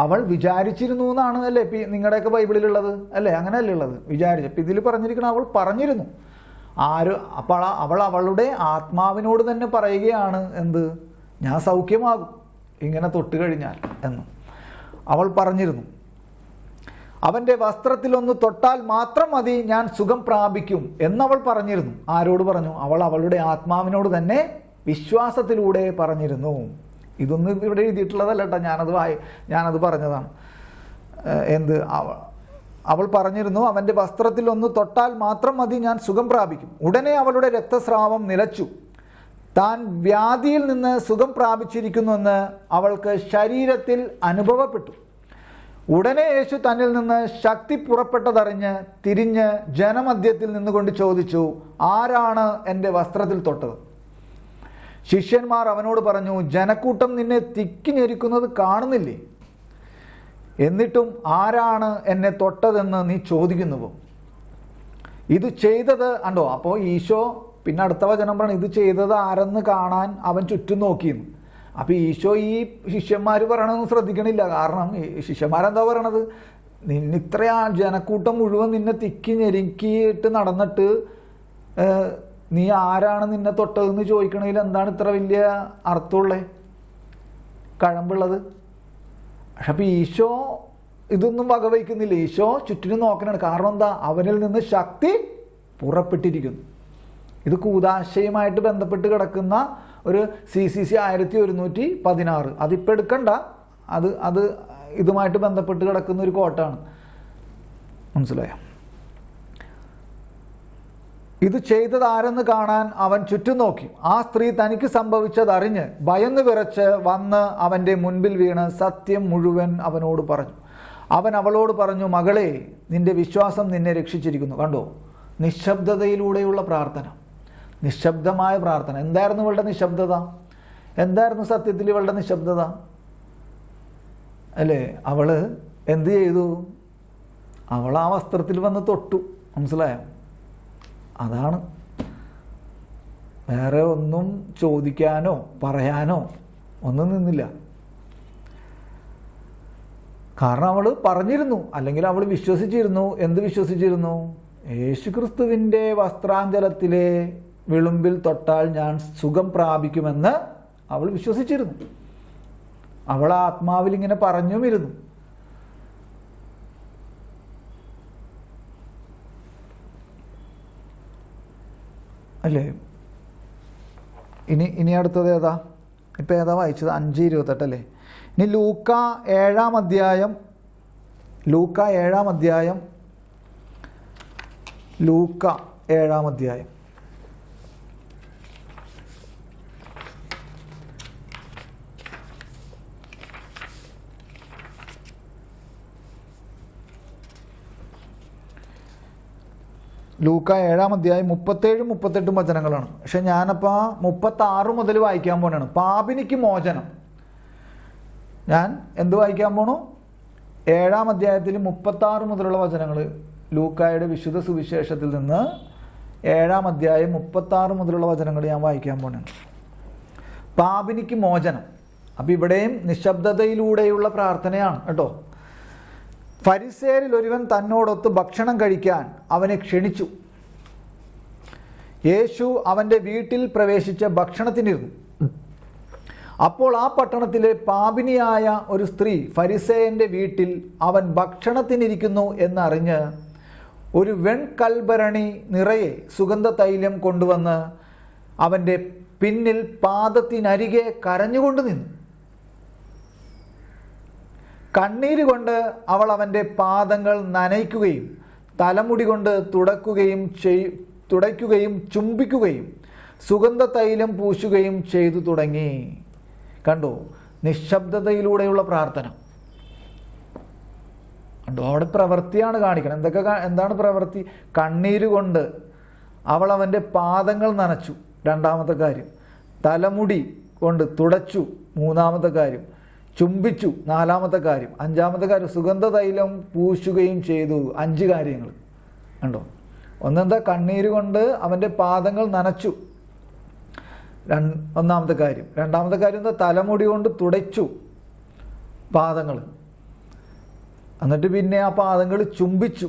അവൾ വിചാരിച്ചിരുന്നു എന്നാണ് അല്ലേ നിങ്ങളുടെയൊക്കെ ബൈബിളിലുള്ളത് അല്ലേ? അങ്ങനെയല്ലേ ഉള്ളത്? വിചാരിച്ചു. അപ്പം ഇതിൽ പറഞ്ഞിരിക്കണം അവൾ പറഞ്ഞിരുന്നു. അപ്പോൾ അവൾ അവളുടെ ആത്മാവിനോട് തന്നെ പറയുകയാണ് എന്ത്? ഞാൻ സൗഖ്യമാകും ഇങ്ങനെ തൊട്ട് കഴിഞ്ഞാൽ എന്ന് അവൾ പറഞ്ഞിരുന്നു. അവൻ്റെ വസ്ത്രത്തിലൊന്ന് തൊട്ടാൽ മാത്രം മതി, ഞാൻ സുഖം പ്രാപിക്കും എന്നവൾ പറഞ്ഞിരുന്നു. ആരോട് പറഞ്ഞു? അവൾ അവളുടെ ആത്മാവിനോട് തന്നെ വിശ്വാസത്തിലൂടെ പറഞ്ഞിരുന്നു. ഇതൊന്നും ഇവിടെ എഴുതിയിട്ടുള്ളതല്ല കേട്ടോ, ഞാനത് പറഞ്ഞതാണ്. അവൾ പറഞ്ഞിരുന്നു, അവൻ്റെ വസ്ത്രത്തിലൊന്ന് തൊട്ടാൽ മാത്രം മതി, ഞാൻ സുഖം പ്രാപിക്കും. ഉടനെ അവളുടെ രക്തസ്രാവം നിലച്ചു. താൻ വ്യാധിയിൽ നിന്ന് സുഖം പ്രാപിച്ചിരിക്കുന്നുവെന്ന് അവൾക്ക് ശരീരത്തിൽ അനുഭവപ്പെട്ടു. ഉടനെ യേശു തന്നിൽ നിന്ന് ശക്തി പുറപ്പെട്ടതറിഞ്ഞ് തിരിഞ്ഞ് ജനമധ്യത്തിൽ നിന്നുകൊണ്ട് ചോദിച്ചു, ആരാണ് എൻ്റെ വസ്ത്രത്തിൽ തൊട്ടത്? ശിഷ്യന്മാർ അവനോട് പറഞ്ഞു, ജനക്കൂട്ടം നിന്നെ തിക്കി ഞെരിക്കുന്നത് കാണുന്നില്ലേ? എന്നിട്ടും ആരാണ് എന്നെ തൊട്ടതെന്ന് നീ ചോദിക്കുന്നുവോ? ഇത് ചെയ്തത് കണ്ടോ? അപ്പോൾ ഈശോ പിന്നെ അടുത്ത വചനം പറഞ്ഞു, ഇത് ചെയ്തത് ആരെന്ന് കാണാൻ അവൻ ചുറ്റും നോക്കിയിരുന്നു. അപ്പോൾ ഈശോ ഈ ശിഷ്യന്മാർ പറയണമെന്ന് ശ്രദ്ധിക്കണില്ല. കാരണം ശിഷ്യന്മാരെന്താ പറയണത്? ഇത്ര ജനക്കൂട്ടം മുഴുവൻ നിന്നെ തിക്കി ഞെരുക്കിയിട്ട് നടന്നിട്ട് നീ ആരാണ് നിന്നെ തൊട്ടതെന്ന് ചോദിക്കണതിൽ എന്താണ് ഇത്ര വലിയ അർത്ഥമുള്ളത്, കഴമ്പുള്ളത്? പക്ഷെ അപ്പം ഈശോ ഇതൊന്നും വകവയ്ക്കുന്നില്ല. ഈശോ ചുറ്റിനും നോക്കണാണ്. കാരണം എന്താ? അവനിൽ നിന്ന് ശക്തി പുറപ്പെട്ടിരിക്കുന്നു. ഇത് കൂദാശയുമായിട്ട് ബന്ധപ്പെട്ട് കിടക്കുന്ന ഒരു CCC 1116. അതിപ്പോൾ എടുക്കണ്ട, അത് ഇതുമായിട്ട് ബന്ധപ്പെട്ട് കിടക്കുന്ന ഒരു കോട്ടാണ്. മനസ്സിലായോ? ഇത് ചെയ്തതാരെന്ന് കാണാൻ അവൻ ചുറ്റും നോക്കി. ആ സ്ത്രീ തനിക്ക് സംഭവിച്ചതറിഞ്ഞ് ഭയന്ന് വിറച്ച് വന്ന് അവൻ്റെ മുൻപിൽ വീണ് സത്യം മുഴുവൻ അവനോട് പറഞ്ഞു. അവൻ അവളോട് പറഞ്ഞു, മകളെ, നിന്റെ വിശ്വാസം നിന്നെ രക്ഷിച്ചിരിക്കുന്നു. കണ്ടോ, നിശബ്ദതയിലൂടെയുള്ള പ്രാർത്ഥന, നിശബ്ദമായ പ്രാർത്ഥന. എന്തായിരുന്നു ഇവളുടെ നിശബ്ദത? എന്തായിരുന്നു സത്യത്തിൽ ഇവളുടെ നിശബ്ദത? അല്ലേ, അവള് എന്ത് ചെയ്തു? അവൾ ആ വസ്ത്രത്തിൽ വന്ന് തൊട്ടു. മനസ്സിലായോ? അതാണ്. വേറെ ഒന്നും ചോദിക്കാനോ പറയാനോ ഒന്നും നിന്നില്ല. കാരണം അവൾ പറഞ്ഞിരുന്നു, അല്ലെങ്കിൽ അവൾ വിശ്വസിച്ചിരുന്നു. എന്ത് വിശ്വസിച്ചിരുന്നു? യേശുക്രിസ്തുവിൻ്റെ വസ്ത്രാഞ്ചലത്തിലെ വിളുമ്പിൽ തൊട്ടാൽ ഞാൻ സുഖം പ്രാപിക്കുമെന്ന് അവൾ വിശ്വസിച്ചിരുന്നു. അവൾ ആത്മാവിൽ ഇങ്ങനെ പറഞ്ഞുമിരുന്നു. അല്ലേ? ഇനി അടുത്തത് ഏതാ? ഇപ്പം ഏതാ വായിച്ചത്? 5:28 അല്ലേ? ഇനി ലൂക്ക 7-ാം അധ്യായം ലൂക്ക 7-ാം അധ്യായം ലൂക്ക 7-ാം അധ്യായം 37-38 വചനങ്ങളാണ്. പക്ഷെ ഞാനപ്പോൾ 36 മുതൽ വായിക്കാൻ പോകണാണ്. പാപിനിക്ക് മോചനം. ഞാൻ എന്ത് വായിക്കാൻ പോണു? 7-ാം അധ്യായത്തിൽ 36 മുതലുള്ള വചനങ്ങൾ. ലൂക്കായുടെ വിശുദ്ധ സുവിശേഷത്തിൽ നിന്ന് 7-ാം അധ്യായം 36 മുതലുള്ള വചനങ്ങൾ ഞാൻ വായിക്കാൻ പോകണാണ്. പാപിനിക്ക് മോചനം. അപ്പം ഇവിടെയും നിശബ്ദതയിലൂടെയുള്ള പ്രാർത്ഥനയാണ് കേട്ടോ. ഫരിസേയരിൽ ഒരുവൻ തന്നോടൊത്ത് ഭക്ഷണം കഴിക്കാൻ അവനെ ക്ഷണിച്ചു. യേശു അവൻ്റെ വീട്ടിൽ പ്രവേശിച്ച് ഭക്ഷണത്തിനിരുന്നു. അപ്പോൾ ആ പട്ടണത്തിലെ പാപിനിയായ ഒരു സ്ത്രീ ഫരിസേയൻ്റെ വീട്ടിൽ അവൻ ഭക്ഷണത്തിനിരിക്കുന്നു എന്നറിഞ്ഞ് ഒരു വെൺകൽഭരണി നിറയെ സുഗന്ധ തൈലം കൊണ്ടുവന്ന് അവൻ്റെ പിന്നിൽ പാദത്തിനരികെ കരഞ്ഞുകൊണ്ട് നിന്നു. കണ്ണീര് കൊണ്ട് അവൾ അവൻ്റെ പാദങ്ങൾ നനയ്ക്കുകയും തലമുടി കൊണ്ട് തുടയ്ക്കുകയും ചുംബിക്കുകയും സുഗന്ധ തൈലം പൂശുകയും ചെയ്തു തുടങ്ങി. കണ്ടോ, നിശബ്ദതയിലൂടെയുള്ള പ്രാർത്ഥന. കണ്ടോ, അവിടെ പ്രവൃത്തിയാണ് കാണിക്കണം. എന്താണ് പ്രവൃത്തി? കണ്ണീര് കൊണ്ട് അവൾ അവൻ്റെ പാദങ്ങൾ നനച്ചു, രണ്ടാമത്തെ കാര്യം. തലമുടി കൊണ്ട് തുടച്ചു, മൂന്നാമത്തെ കാര്യം. ചുംബിച്ചു, നാലാമത്തെ കാര്യം. അഞ്ചാമത്തെ കാര്യം സുഗന്ധ തൈലം പൂശുകയും ചെയ്തു. 5 കാര്യങ്ങൾ കണ്ടോ. ഒന്നെന്താ? കണ്ണീര് കൊണ്ട് അവൻ്റെ പാദങ്ങൾ നനച്ചു, ഒന്നാമത്തെ കാര്യം. രണ്ടാമത്തെ കാര്യം എന്താ? തലമുടി കൊണ്ട് തുടച്ചു പാദങ്ങൾ. എന്നിട്ട് പിന്നെ ആ പാദങ്ങൾ ചുംബിച്ചു,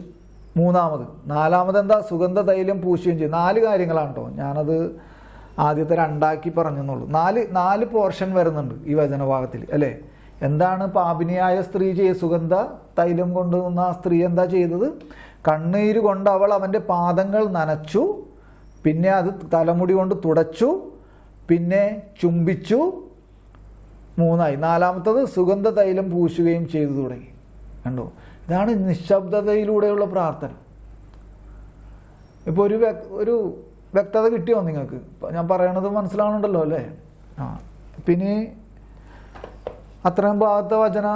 മൂന്നാമത്. നാലാമത് എന്താ? സുഗന്ധ തൈലം പൂശുകയും ചെയ്തു. 4 കാര്യങ്ങളാണ് കേട്ടോ. ഞാനത് ആദ്യത്തെ 2 പറഞ്ഞെന്നുള്ളൂ. 4 പോർഷൻ വരുന്നുണ്ട് ഈ വചനഭാഗത്തിൽ അല്ലേ. എന്താണ് പാപിനിയായ സ്ത്രീ സുഗന്ധ തൈലം കൊണ്ടുവന്ന ആ സ്ത്രീ എന്താ ചെയ്തത്? കണ്ണീര് കൊണ്ട് അവൾ അവൻ്റെ പാദങ്ങൾ നനച്ചു, പിന്നെ അത് തലമുടി കൊണ്ട് തുടച്ചു, പിന്നെ ചുംബിച്ചു, 3. നാലാമത്തത് സുഗന്ധ തൈലം പൂശുകയും ചെയ്തു തുടങ്ങി. കണ്ടോ, ഇതാണ് നിശബ്ദതയിലൂടെയുള്ള പ്രാർത്ഥന. ഇപ്പോൾ ഒരു വ്യക്തത കിട്ടിയോ നിങ്ങൾക്ക്? ഞാൻ പറയണത് മനസ്സിലാവുന്നുണ്ടല്ലോ അല്ലേ? പിന്നെ അത്രയും ഭാഗത്തെ വചന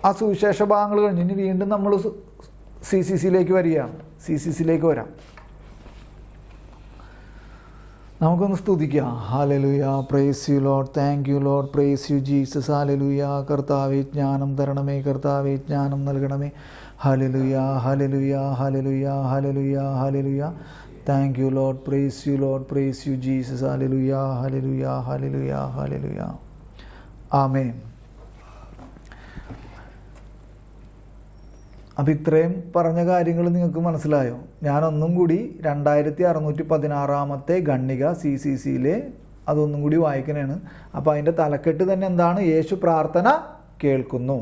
ആ സുവിശേഷ ഭാഗങ്ങൾ കഴിഞ്ഞ് ഇനി വീണ്ടും നമ്മൾ CCCയിലേക്ക് വരികയാണ്. CCCയിലേക്ക് വരാം. നമുക്കൊന്ന് സ്തുതിക്കാം. ഹല്ലേലൂയ, praise you lord, thank you lord, praise you Jesus. ഹല്ലേലൂയ. കർത്താവേ, ജ്ഞാനം തരണമേ, കർത്താവേ, ജ്ഞാനം നൽകണമേ. ഹല്ലേലൂയ, ഹല്ലേലൂയ, ഹല്ലേലൂയ, ഹല്ലേലൂയ, ഹല്ലേലൂയ. Thank you lord, praise you lord, praise you Jesus. ഹല്ലേലൂയ, ഹല്ലേലൂയ, ഹല്ലേലൂയ, ഹല്ലേലൂയ. ആമേൻ. അപ്പം ഇത്രയും പറഞ്ഞ കാര്യങ്ങൾ നിങ്ങൾക്ക് മനസ്സിലായോ? ഞാനൊന്നും കൂടി 2616 ഖണ്ഡിക CCCയിലെ അതൊന്നും കൂടി വായിക്കണേണ്. അപ്പോൾ അതിൻ്റെ തലക്കെട്ട് തന്നെ എന്താണ്? യേശു പ്രാർത്ഥന കേൾക്കുന്നു.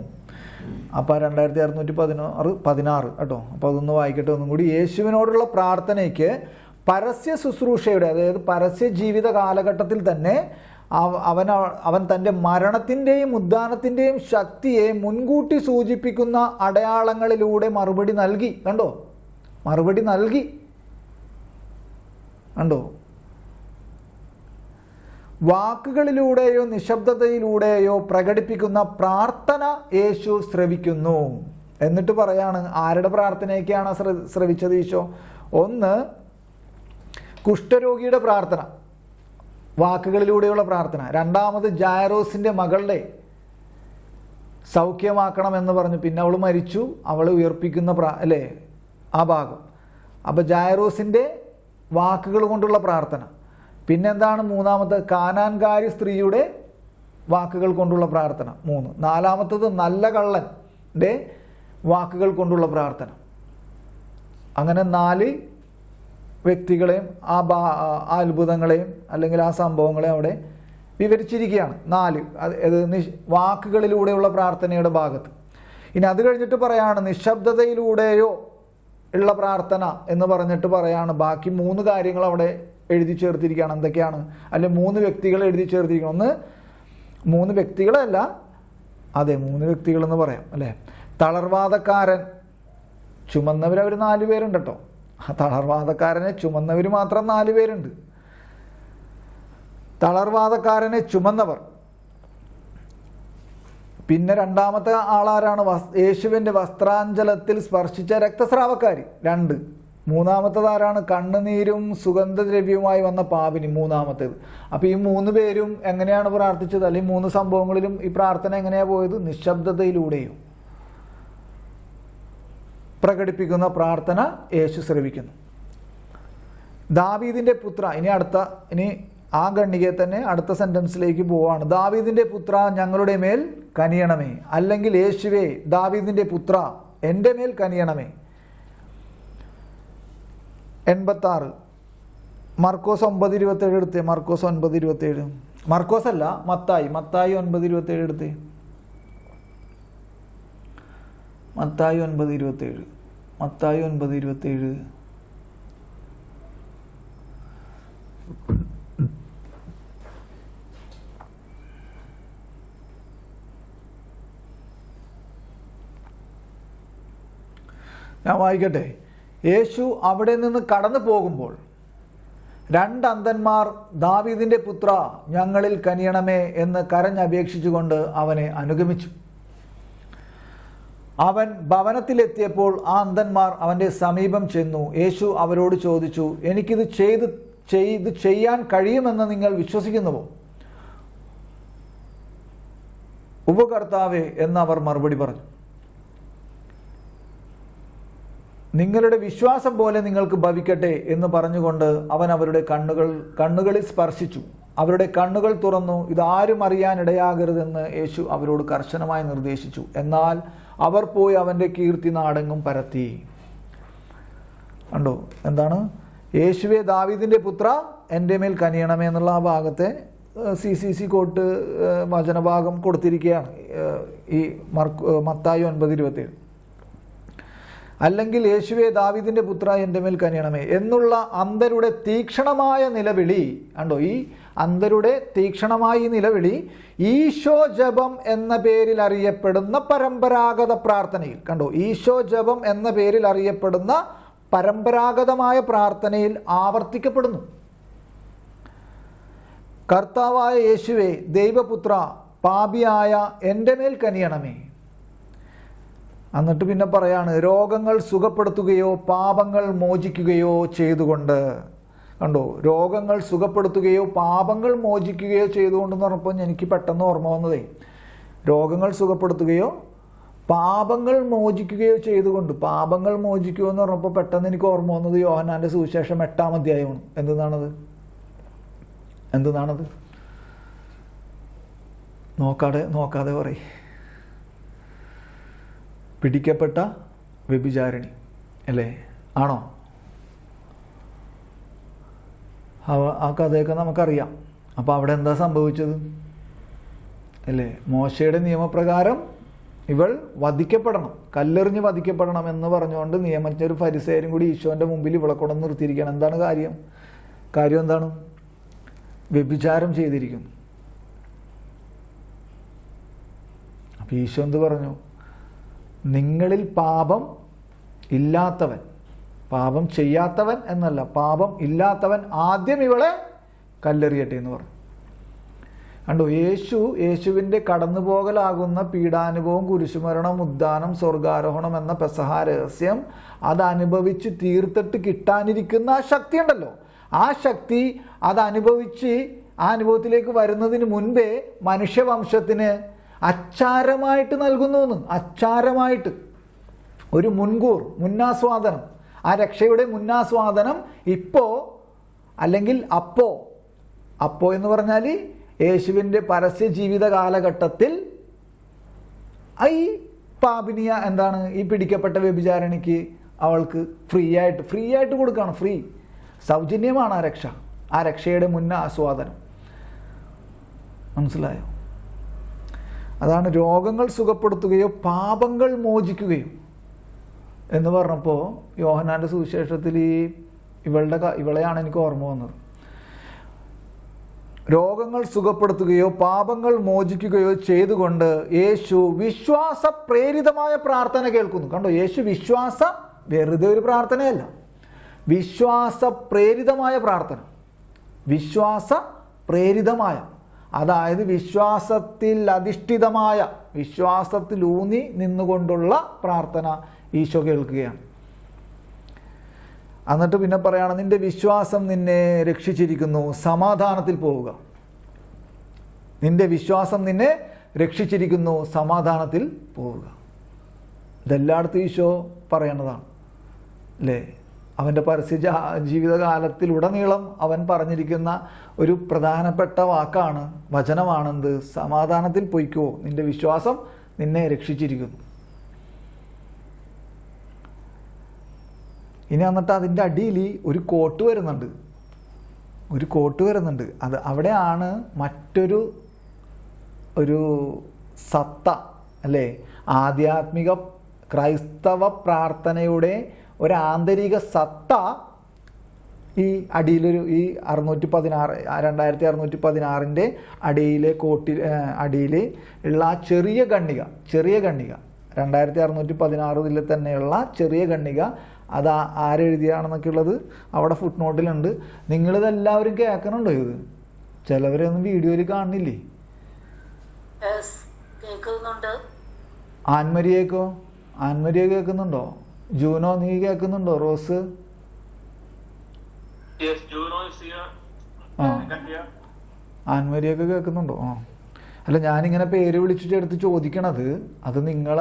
അപ്പോൾ 2616 കേട്ടോ. അപ്പോൾ അതൊന്ന് വായിക്കട്ടെ ഒന്നും കൂടി. യേശുവിനോടുള്ള പ്രാർത്ഥനയ്ക്ക് പരസ്യ ശുശ്രൂഷയുടെ, അതായത് പരസ്യ ജീവിത കാലഘട്ടത്തിൽ തന്നെ അവൻ തൻ്റെ മരണത്തിൻ്റെയും ഉദ്ധാനത്തിൻ്റെയും ശക്തിയെ മുൻകൂട്ടി സൂചിപ്പിക്കുന്ന അടയാളങ്ങളിലൂടെ മറുപടി നൽകി. കണ്ടോ, മറുപടി നൽകി. കണ്ടോ? വാക്കുകളിലൂടെയോ നിശബ്ദതയിലൂടെയോ പ്രകടിപ്പിക്കുന്ന പ്രാർത്ഥന യേശു ശ്രവിക്കുന്നു. എന്നിട്ട് പറയാണ്, ആരുടെ പ്രാർത്ഥനയൊക്കെയാണ് ശ്രവിച്ചത് ഈശോ? ഒന്ന്, കുഷ്ഠരോഗിയുടെ പ്രാർത്ഥന, വാക്കുകളിലൂടെയുള്ള പ്രാർത്ഥന. രണ്ടാമത് ജായറോസിൻ്റെ മകളുടെ സൗഖ്യമാക്കണമെന്ന് പറഞ്ഞു, പിന്നെ അവൾ മരിച്ചു, അവളെ ഉയർപ്പിക്കുന്ന അല്ലേ ആ ഭാഗം. അപ്പോൾ ജായറോസിൻ്റെ വാക്കുകൾ കൊണ്ടുള്ള പ്രാർത്ഥന. പിന്നെന്താണ് മൂന്നാമത്തെ? കാനാൻകാരി സ്ത്രീയുടെ വാക്കുകൾ കൊണ്ടുള്ള പ്രാർത്ഥന 3. നാലാമത്തത് നല്ല കള്ളൻ്റെ വാക്കുകൾ കൊണ്ടുള്ള പ്രാർത്ഥന. അങ്ങനെ 4 വ്യക്തികളെയും ആ അത്ഭുതങ്ങളെയും അല്ലെങ്കിൽ ആ സംഭവങ്ങളെയും അവിടെ വിവരിച്ചിരിക്കുകയാണ്. 4 വാക്കുകളിലൂടെയുള്ള പ്രാർത്ഥനയുടെ ഭാഗത്ത്. ഇനി അത് കഴിഞ്ഞിട്ട് പറയാണ് നിശബ്ദതയിലൂടെയോ ഉള്ള പ്രാർത്ഥന എന്ന് പറഞ്ഞിട്ട് പറയാണ് ബാക്കി 3 കാര്യങ്ങൾ അവിടെ എഴുതി ചേർത്തിരിക്കുകയാണ്. എന്തൊക്കെയാണ്? അല്ലെ 3 വ്യക്തികൾ എഴുതി ചേർത്തിരിക്കണം. ഒന്ന്, 3 വ്യക്തികളല്ല, അതെ 3 വ്യക്തികളെന്ന് പറയാം അല്ലേ. തളർവാദക്കാരൻ, ചുമന്നവർ 4 പേരുണ്ട് കേട്ടോ. തളർവാദക്കാരനെ ചുമന്നവർ മാത്രം 4 പേരുണ്ട്. തളർവാദക്കാരനെ ചുമന്നവർ. പിന്നെ രണ്ടാമത്തെ ആളാരാണ്? യേശുവിൻ്റെ വസ്ത്രാഞ്ചലത്തിൽ സ്പർശിച്ച രക്തസ്രാവക്കാരി 2. മൂന്നാമത്തത് ആരാണ്? കണ്ണുനീരും സുഗന്ധദ്രവ്യവുമായി വന്ന പാപിനി, മൂന്നാമത്തേത്. അപ്പോൾ ഈ 3 പേരും എങ്ങനെയാണ് പ്രാർത്ഥിച്ചത്? അല്ലെങ്കിൽ 3 സംഭവങ്ങളിലും ഈ പ്രാർത്ഥന എങ്ങനെയാണ് പോയത്? നിശബ്ദതയിലൂടെയോ പ്രകടിപ്പിക്കുന്ന പ്രാർത്ഥന യേശു ശ്രവിക്കുന്നു. ദാവീദിൻ്റെ പുത്ര, ഇനി ആ ഖണ്ഡികയെ തന്നെ അടുത്ത സെന്റൻസിലേക്ക് പോവാണ്. ദാവീദിൻ്റെ പുത്ര ഞങ്ങളുടെ മേൽ കനിയണമേ, അല്ലെങ്കിൽ യേശുവേ ദാവീദിൻ്റെ പുത്ര എൻ്റെ മേൽ കനിയണമേ. 86 മർക്കോസ് 9:27 എടുത്തേ. മർക്കോസ് 9:27. മർക്കോസ് അല്ല, മത്തായി 9:27 എടുത്തേ. മത്തായി 9:27. മത്തായി 9:27. ഞാൻ വായിക്കട്ടെ. യേശു അവിടെ നിന്ന് കടന്നു പോകുമ്പോൾ 2 അന്ധന്മാർ ദാവീദിൻ്റെ പുത്ര ഞങ്ങളിൽ കനിയണമേ എന്ന് കരഞ്ഞപേക്ഷിച്ചുകൊണ്ട് അവനെ അനുഗമിച്ചു. അവൻ ഭവനത്തിലെത്തിയപ്പോൾ ആ അന്ധന്മാർ അവൻ്റെ സമീപം ചെന്നു. യേശു അവരോട് ചോദിച്ചു, എനിക്കിത് ചെയ്യാൻ കഴിയുമെന്ന് നിങ്ങൾ വിശ്വസിക്കുന്നുവോ? ഉപകർത്താവേ എന്ന് അവർ മറുപടി പറഞ്ഞു. നിങ്ങളുടെ വിശ്വാസം പോലെ നിങ്ങൾക്ക് ഭവിക്കട്ടെ എന്ന് പറഞ്ഞുകൊണ്ട് അവൻ അവരുടെ കണ്ണുകളിൽ സ്പർശിച്ചു. അവരുടെ കണ്ണുകൾ തുറന്നു. ഇതാരും അറിയാനിടയാകരുതെന്ന് യേശു അവരോട് കർശനമായി നിർദ്ദേശിച്ചു. എന്നാൽ അവർ പോയി അവൻ്റെ കീർത്തി നാടെങ്ങും പരത്തി. കണ്ടോ? എന്താണ്? യേശുവേ ദാവീദിൻ്റെ പുത്ര എൻ്റെ മേൽ കനിയണമേ എന്നുള്ള ആ ഭാഗത്തെ CCC കോട്ട് വചനഭാഗം കൊടുത്തിരിക്കുകയാണ് ഈ മത്തായി 9:27. അല്ലെങ്കിൽ യേശുവേ ദാവീദിൻ്റെ പുത്ര എൻ്റെ മേൽ കനിയണമേ എന്നുള്ള അന്ധരുടെ തീക്ഷണമായ നിലവിളി. കണ്ടോ? ഈ അന്ധരുടെ തീക്ഷണമായ നിലവിളി ഈശോ ജപം എന്ന പേരിൽ അറിയപ്പെടുന്ന പരമ്പരാഗത പ്രാർത്ഥനയിൽ, കണ്ടോ, ഈശോ ജപം എന്ന പേരിൽ അറിയപ്പെടുന്ന പരമ്പരാഗതമായ പ്രാർത്ഥനയിൽ ആവർത്തിക്കപ്പെടുന്നു. കർത്താവായ യേശുവേ ദൈവപുത്ര പാപിയായ എൻ്റെ മേൽ കനിയണമേ. എന്നിട്ട് പിന്നെ പറയാണ് രോഗങ്ങൾ സുഖപ്പെടുത്തുകയോ പാപങ്ങൾ മോചിക്കുകയോ ചെയ്തുകൊണ്ട്. കണ്ടോ? രോഗങ്ങൾ സുഖപ്പെടുത്തുകയോ പാപങ്ങൾ മോചിക്കുകയോ ചെയ്തുകൊണ്ടെന്ന് പറഞ്ഞപ്പോൾ എനിക്ക് പെട്ടെന്ന് ഓർമ്മ വന്നതേ, രോഗങ്ങൾ സുഖപ്പെടുത്തുകയോ പാപങ്ങൾ മോചിക്കുകയോ ചെയ്തുകൊണ്ട്. പാപങ്ങൾ മോചിക്കുകയോ എന്ന് പറഞ്ഞപ്പോൾ പെട്ടെന്ന് എനിക്ക് ഓർമ്മ വന്നത് യോഹന്നാൻ്റെ സുവിശേഷം 8-ാം അധ്യായമാണ്. എന്തെന്നാണത്? നോക്കാതെ പറയും. പിടിക്കപ്പെട്ട വ്യഭിചാരിണി അല്ലേ? ആണോ? ആ കഥയൊക്കെ നമുക്കറിയാം. അപ്പോൾ അവിടെ എന്താ സംഭവിച്ചത് അല്ലേ? മോശയുടെ നിയമപ്രകാരം ഇവൾ വധിക്കപ്പെടണം, കല്ലെറിഞ്ഞ് വധിക്കപ്പെടണം എന്ന് പറഞ്ഞുകൊണ്ട് നിയമിച്ചൊരു ഫരിസേയരും കൂടി ഈശോൻ്റെ മുമ്പിൽ ഇവളെ കൊണ്ടു നിർത്തിയിരിക്കുകയാണ്. എന്താണ് കാര്യം എന്താണ്? വ്യഭിചാരം ചെയ്തിരിക്കുന്നു. അപ്പോൾ ഈശോ എന്ത് പറഞ്ഞു? നിങ്ങളിൽ പാപം ഇല്ലാത്തവൻ പാപം ചെയ്യാത്തവൻ എന്നല്ല, പാപം ഇല്ലാത്തവൻ ആദ്യം ഇവളെ കല്ലെറിയട്ടെ എന്ന് പറഞ്ഞു. കണ്ടോ, യേശുവിൻ്റെ കടന്നുപോകലാകുന്ന പീഡാനുഭവം, കുരിശുമരണം, ഉദ്ധാനം, സ്വർഗാരോഹണം എന്ന പെസഹ രഹസ്യം അതനുഭവിച്ച് തീർത്തിട്ട് കിട്ടാനിരിക്കുന്ന ആ ശക്തി ഉണ്ടല്ലോ, ആ ശക്തി അതനുഭവിച്ച് ആ അനുഭവത്തിലേക്ക് വരുന്നതിന് മുൻപേ മനുഷ്യവംശത്തിന് അച്ചാരമായിട്ട് നൽകുന്നു. അച്ചാരമായിട്ട് ഒരു മുന്നാസ്വാദനം, ആ രക്ഷയുടെ മുന്നാസ്വാദനം ഇപ്പോൾ അല്ലെങ്കിൽ അപ്പോ എന്ന് പറഞ്ഞാൽ യേശുവിൻ്റെ പരസ്യ ജീവിത കാലഘട്ടത്തിൽ ഈ പാപിനിയ എന്താണ്, ഈ പിടിക്കപ്പെട്ട വ്യഭിചാരിണിക്ക് അവൾക്ക് ഫ്രീ ആയിട്ട് കൊടുക്കുകയാണ്. ഫ്രീ, സൗജന്യമാണ് ആ രക്ഷ, ആ രക്ഷയുടെ മുന്നാസ്വാദനം. മനസ്സിലായോ? അതാണ് രോഗങ്ങൾ സുഖപ്പെടുത്തുകയോ പാപങ്ങൾ മോചിക്കുകയോ എന്ന് പറഞ്ഞപ്പോൾ യോഹന്നാൻ്റെ സുവിശേഷത്തിൽ ഇവളെയാണ് എനിക്ക് ഓർമ്മ വന്നത്. രോഗങ്ങൾ സുഖപ്പെടുത്തുകയോ പാപങ്ങൾ മോചിക്കുകയോ ചെയ്തുകൊണ്ട് യേശു വിശ്വാസപ്രേരിതമായ പ്രാർത്ഥന കേൾക്കുന്നു. കണ്ടോ, യേശു വെറുതെ ഒരു പ്രാർത്ഥനയല്ല, വിശ്വാസപ്രേരിതമായ പ്രാർത്ഥന. വിശ്വാസപ്രേരിതമായ, അതായത് വിശ്വാസത്തിൽ അധിഷ്ഠിതമായ, വിശ്വാസത്തിലൂന്നി നിന്നുകൊണ്ടുള്ള പ്രാർത്ഥന ഈശോ കേൾക്കുകയാണ്. എന്നിട്ട് പിന്നെ പറയാണ്, നിന്റെ വിശ്വാസം നിന്നെ രക്ഷിച്ചിരിക്കുന്നു, സമാധാനത്തിൽ പോവുക. നിന്റെ വിശ്വാസം നിന്നെ രക്ഷിച്ചിരിക്കുന്നു, സമാധാനത്തിൽ പോവുക. ഇതെല്ലായിടത്തും ഈശോ പറയണതാണ് അല്ലേ? അവൻ്റെ പരസ്യ ജീവിതകാലത്തിലുടനീളം അവൻ പറഞ്ഞിരിക്കുന്ന ഒരു പ്രധാനപ്പെട്ട വാക്കാണ്, വചനമാണെന്ത്? സമാധാനത്തിൽ പൊയ്ക്കോ, നിന്റെ വിശ്വാസം നിന്നെ രക്ഷിച്ചിരിക്കുന്നു. ഇനി എന്നിട്ട് അതിൻ്റെ അടിയിൽ ഒരു കോട്ട് വരുന്നുണ്ട്. അത് അവിടെയാണ് മറ്റൊരു സത്ത അല്ലേ, ആധ്യാത്മിക ക്രൈസ്തവ പ്രാർത്ഥനയുടെ ഒരു ആന്തരിക സത്ത ഈ അടിയിലൊരു ഈ 2616 അടിയിലെ അടിയിൽ ഉള്ള ആ ചെറിയ ഗണ്ണിക 2616 തന്നെയുള്ള ചെറിയ ഗണ്ണിക, അത് ആരെഴുതിയാണെന്നൊക്കെ ഉള്ളത് അവിടെ ഫുട് നോട്ടിലുണ്ട്. നിങ്ങളിതെല്ലാവരും കേൾക്കണുണ്ടോ? ഇത് ചിലവരൊന്നും വീഡിയോയിൽ കാണുന്നില്ലേ? ആൻമരിയ കേൾക്കുന്നുണ്ടോ? ജൂനോ, നീ കേൾക്കുന്നുണ്ടോ? റോസ്? ആൻമരിയൊക്കെ കേൾക്കുന്നുണ്ടോ? അല്ല, ഞാനിങ്ങനെ പേര് വിളിച്ചിട്ട് എടുത്ത് ചോദിക്കണത് അത് നിങ്ങൾ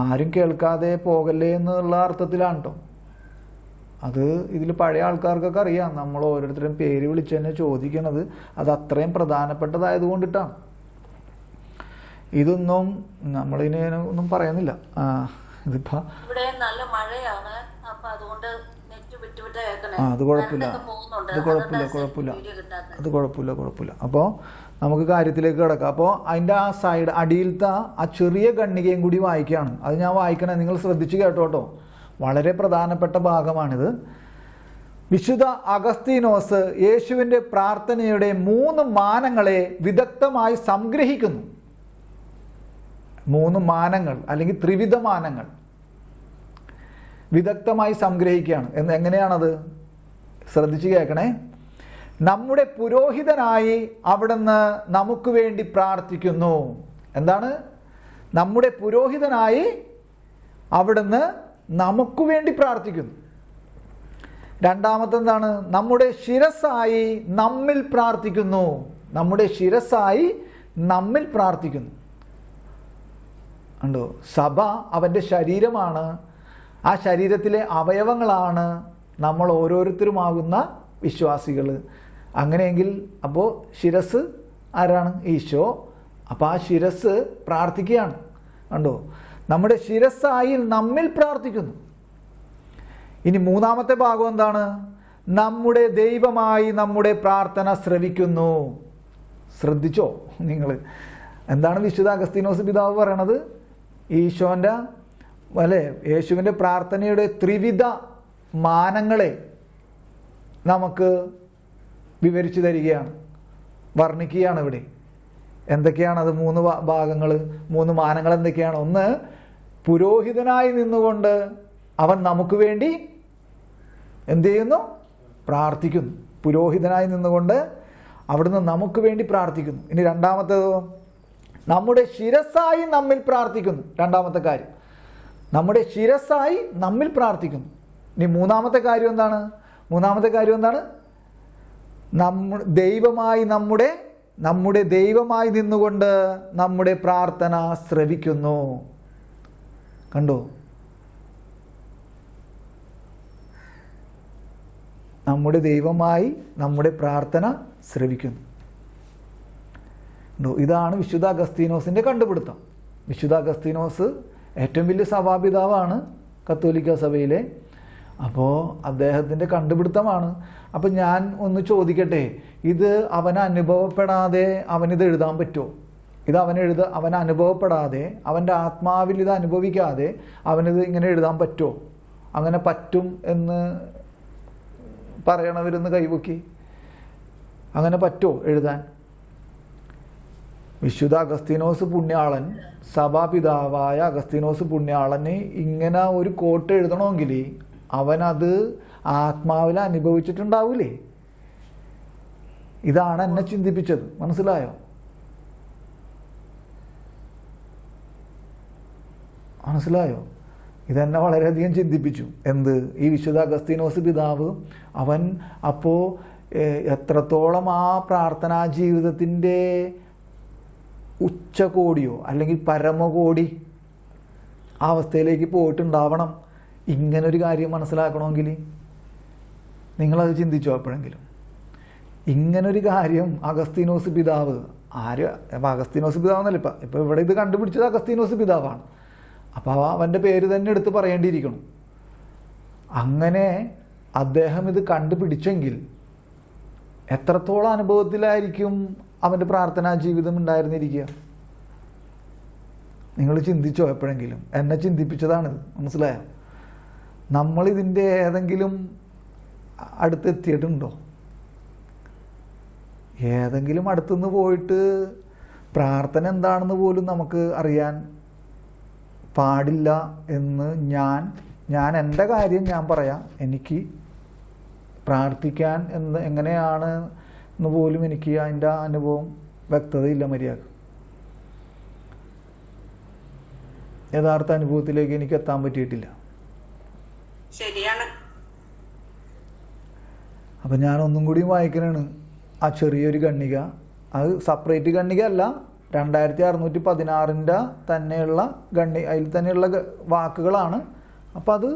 ആരും കേൾക്കാതെ പോകല്ലേ എന്നുള്ള അർത്ഥത്തിലാണ് കേട്ടോ. അത് ഇതിൽ പഴയ ആൾക്കാർക്കൊക്കെ അറിയാം, നമ്മൾ ഓരോരുത്തരും പേര് വിളിച്ച് തന്നെ ചോദിക്കണത് അത് അത്രയും പ്രധാനപ്പെട്ടതായത് കൊണ്ടിട്ടാണ്. ഇതൊന്നും നമ്മളിനെ ഒന്നും പറയുന്നില്ല. ഇതിപ്പോ അത് കുഴപ്പമില്ല. അപ്പോൾ നമുക്ക് കാര്യത്തിലേക്ക് കിടക്കാം. അപ്പോൾ അതിൻ്റെ ആ സൈഡ് അടിയിലത്തെ ആ ചെറിയ ഗണ്ണികയും കൂടി വായിക്കുകയാണ്. അത് ഞാൻ വായിക്കണേ, നിങ്ങൾ ശ്രദ്ധിച്ച് കേട്ടോ. വളരെ പ്രധാനപ്പെട്ട ഭാഗമാണിത്. വിശുദ്ധ അഗസ്തീനോസ് യേശുവിൻ്റെ പ്രാർത്ഥനയുടെ 3 മാനങ്ങളെ വിദഗ്ധമായി സംഗ്രഹിക്കുന്നു. 3 മാനങ്ങൾ അല്ലെങ്കിൽ ത്രിവിധ മാനങ്ങൾ വിദഗ്ധമായി സംഗ്രഹിക്കുകയാണ്. എങ്ങനെയാണത്? ശ്രദ്ധിച്ച് കേൾക്കണേ. നമ്മുടെ പുരോഹിതനായി അവിടുന്ന് നമുക്ക് വേണ്ടി പ്രാർത്ഥിക്കുന്നു. എന്താണ്? നമ്മുടെ പുരോഹിതനായി അവിടുന്ന് നമുക്ക് വേണ്ടി പ്രാർത്ഥിക്കുന്നു. രണ്ടാമത്തെ എന്താണ്? നമ്മുടെ ശിരസ്സായി നമ്മിൽ പ്രാർത്ഥിക്കുന്നു. നമ്മുടെ ശിരസ്സായി നമ്മിൽ പ്രാർത്ഥിക്കുന്നു. ഉണ്ടോ? സഭ അവൻ്റെ ശരീരമാണ്. ആ ശരീരത്തിലെ അവയവങ്ങളാണ് നമ്മൾ ഓരോരുത്തരുമാകുന്ന വിശ്വാസികൾ. അങ്ങനെയെങ്കിൽ അപ്പോൾ ശിരസ് ആരാണ്? ഈശോ. അപ്പോൾ ആ ശിരസ് പ്രാർത്ഥിക്കുകയാണ്. കണ്ടോ? നമ്മുടെ ശിരസ്സായി നമ്മിൽ പ്രാർത്ഥിക്കുന്നു. ഇനി 3-ാമത്തെ ഭാഗം എന്താണ്? നമ്മുടെ ദൈവമായി നമ്മുടെ പ്രാർത്ഥന ശ്രവിക്കുന്നു. ശ്രദ്ധിച്ചോ നിങ്ങൾ? എന്താണ് വിശുദ്ധ അഗസ്തീനോസ് പിതാവ് പറയണത്? ഈശോൻ്റെ അല്ലേ, യേശുവിൻ്റെ പ്രാർത്ഥനയുടെ ത്രിവിധ മാനങ്ങളെ നമുക്ക് വിവരിച്ചു തരികയാണ്, വർണ്ണിക്കുകയാണ് ഇവിടെ. എന്തൊക്കെയാണത്? 3 ഭാഗങ്ങൾ, 3 മാനങ്ങൾ എന്തൊക്കെയാണ്? ഒന്ന്, പുരോഹിതനായി നിന്നുകൊണ്ട് അവൻ നമുക്ക് വേണ്ടി എന്ത് ചെയ്യുന്നു? പ്രാർത്ഥിക്കുന്നു. പുരോഹിതനായി നിന്നുകൊണ്ട് അവിടുന്ന് നമുക്ക് വേണ്ടി പ്രാർത്ഥിക്കുന്നു. ഇനി രണ്ടാമത്തേതോ, നമ്മുടെ ശിരസ്സായി നമ്മിൽ പ്രാർത്ഥിക്കുന്നു. രണ്ടാമത്തെ കാര്യം, നമ്മുടെ ശിരസ്സായി നമ്മിൽ പ്രാർത്ഥിക്കുന്നു. ഇനി മൂന്നാമത്തെ കാര്യം എന്താണ്? നമ്മുടെ ദൈവമായി നിന്നുകൊണ്ട് നമ്മുടെ പ്രാർത്ഥന ശ്രവിക്കുന്നു. കണ്ടോ? നമ്മുടെ ദൈവമായി നമ്മുടെ പ്രാർത്ഥന ശ്രവിക്കുന്നു. ഇതാണ് വിശുദ്ധ അഗസ്തീനോസിൻ്റെ കണ്ടുപിടുത്തം. വിശുദ്ധ അഗസ്തീനോസ് ഏറ്റവും വലിയ സഭാപിതാവാണ് കത്തോലിക്ക സഭയിലെ. അപ്പോൾ അദ്ദേഹത്തിൻ്റെ കണ്ടുപിടുത്തമാണ്. അപ്പം ഞാൻ ഒന്ന് ചോദിക്കട്ടെ, ഇത് അവന് അനുഭവപ്പെടാതെ അവനിത് എഴുതാൻ പറ്റുമോ? ഇത് അവൻ അനുഭവപ്പെടാതെ, അവൻ്റെ ആത്മാവിൽ ഇത് അനുഭവിക്കാതെ അവനിത് ഇങ്ങനെ എഴുതാൻ പറ്റുമോ? അങ്ങനെ പറ്റും എന്ന് പറയണവരൊന്ന് കൈവക്കി. അങ്ങനെ പറ്റുമോ എഴുതാൻ? വിശുദ്ധ അഗസ്തീനോസ് പുണ്യാളൻ, സഭാപിതാവായ അഗസ്തീനോസ് പുണ്യാളന് ഇങ്ങനെ ഒരു കോട്ട് എഴുതണമെങ്കിൽ അവനത് ആത്മാവിൽ അനുഭവിച്ചിട്ടുണ്ടാവില്ലേ? ഇതാണ് എന്നെ ചിന്തിപ്പിച്ചത്. മനസ്സിലായോ? ഇതെന്നെ വളരെയധികം ചിന്തിപ്പിച്ചു. എന്ത്? ഈ വിശുദ്ധ അഗസ്തീനോസ് പിതാവ് അവൻ അപ്പോൾ എത്രത്തോളം ആ പ്രാർത്ഥനാ ജീവിതത്തിൻ്റെ ഉച്ചകോടിയോ അല്ലെങ്കിൽ പരമകോടി ആ അവസ്ഥയിലേക്ക് പോയിട്ടുണ്ടാവണം ഇങ്ങനൊരു കാര്യം മനസ്സിലാക്കണമെങ്കിൽ. നിങ്ങളത് ചിന്തിച്ചോ എപ്പോഴെങ്കിലും? ഇങ്ങനൊരു കാര്യം അഗസ്തീനോസ് പിതാവ്, അഗസ്തീനോസ് പിതാവ് എന്നല്ല, ഇപ്പം ഇവിടെ ഇത് കണ്ടുപിടിച്ചത് അഗസ്തീനോസ് പിതാവാണ്. അപ്പോൾ അവൻ്റെ പേര് തന്നെ എടുത്ത് പറയേണ്ടിയിരിക്കണം. അങ്ങനെ അദ്ദേഹം ഇത് കണ്ടുപിടിച്ചെങ്കിൽ എത്രത്തോളം അനുഭവത്തിലായിരിക്കും അവൻ്റെ പ്രാർത്ഥനാ ജീവിതം ഉണ്ടായിരുന്നിരിക്കുക? നിങ്ങൾ ചിന്തിച്ചോ എപ്പോഴെങ്കിലും? എന്നെ ചിന്തിപ്പിച്ചതാണിത്. മനസ്സിലായോ? നമ്മളിതിൻ്റെ ഏതെങ്കിലും അടുത്തെത്തിയിട്ടുണ്ടോ? ഏതെങ്കിലും അടുത്തുനിന്ന് പോയിട്ട് പ്രാർത്ഥന എന്താണെന്ന് പോലും നമുക്ക് അറിയാൻ പാടില്ല എന്ന് ഞാൻ എൻ്റെ കാര്യം ഞാൻ പറയാം. എനിക്ക് പ്രാർത്ഥിക്കാൻ എങ്ങനെയാണ് എന്ന് പോലും എനിക്ക് അതിൻ്റെ അനുഭവം വ്യക്തതയില്ല. മര്യാദ യഥാർത്ഥ അനുഭവത്തിലേക്ക് എനിക്ക് എത്താൻ പറ്റിയിട്ടില്ല. ശരിയാണ്. അപ്പം ഞാൻ ഒന്നും കൂടി വായിക്കണാണ് ആ ചെറിയൊരു ഖണ്ഡിക. അത് സെപ്പറേറ്റ് ഖണ്ഡിക അല്ല, 2616 തന്നെയുള്ള അതിൽ തന്നെയുള്ള വാക്കുകളാണ്. അപ്പം അത്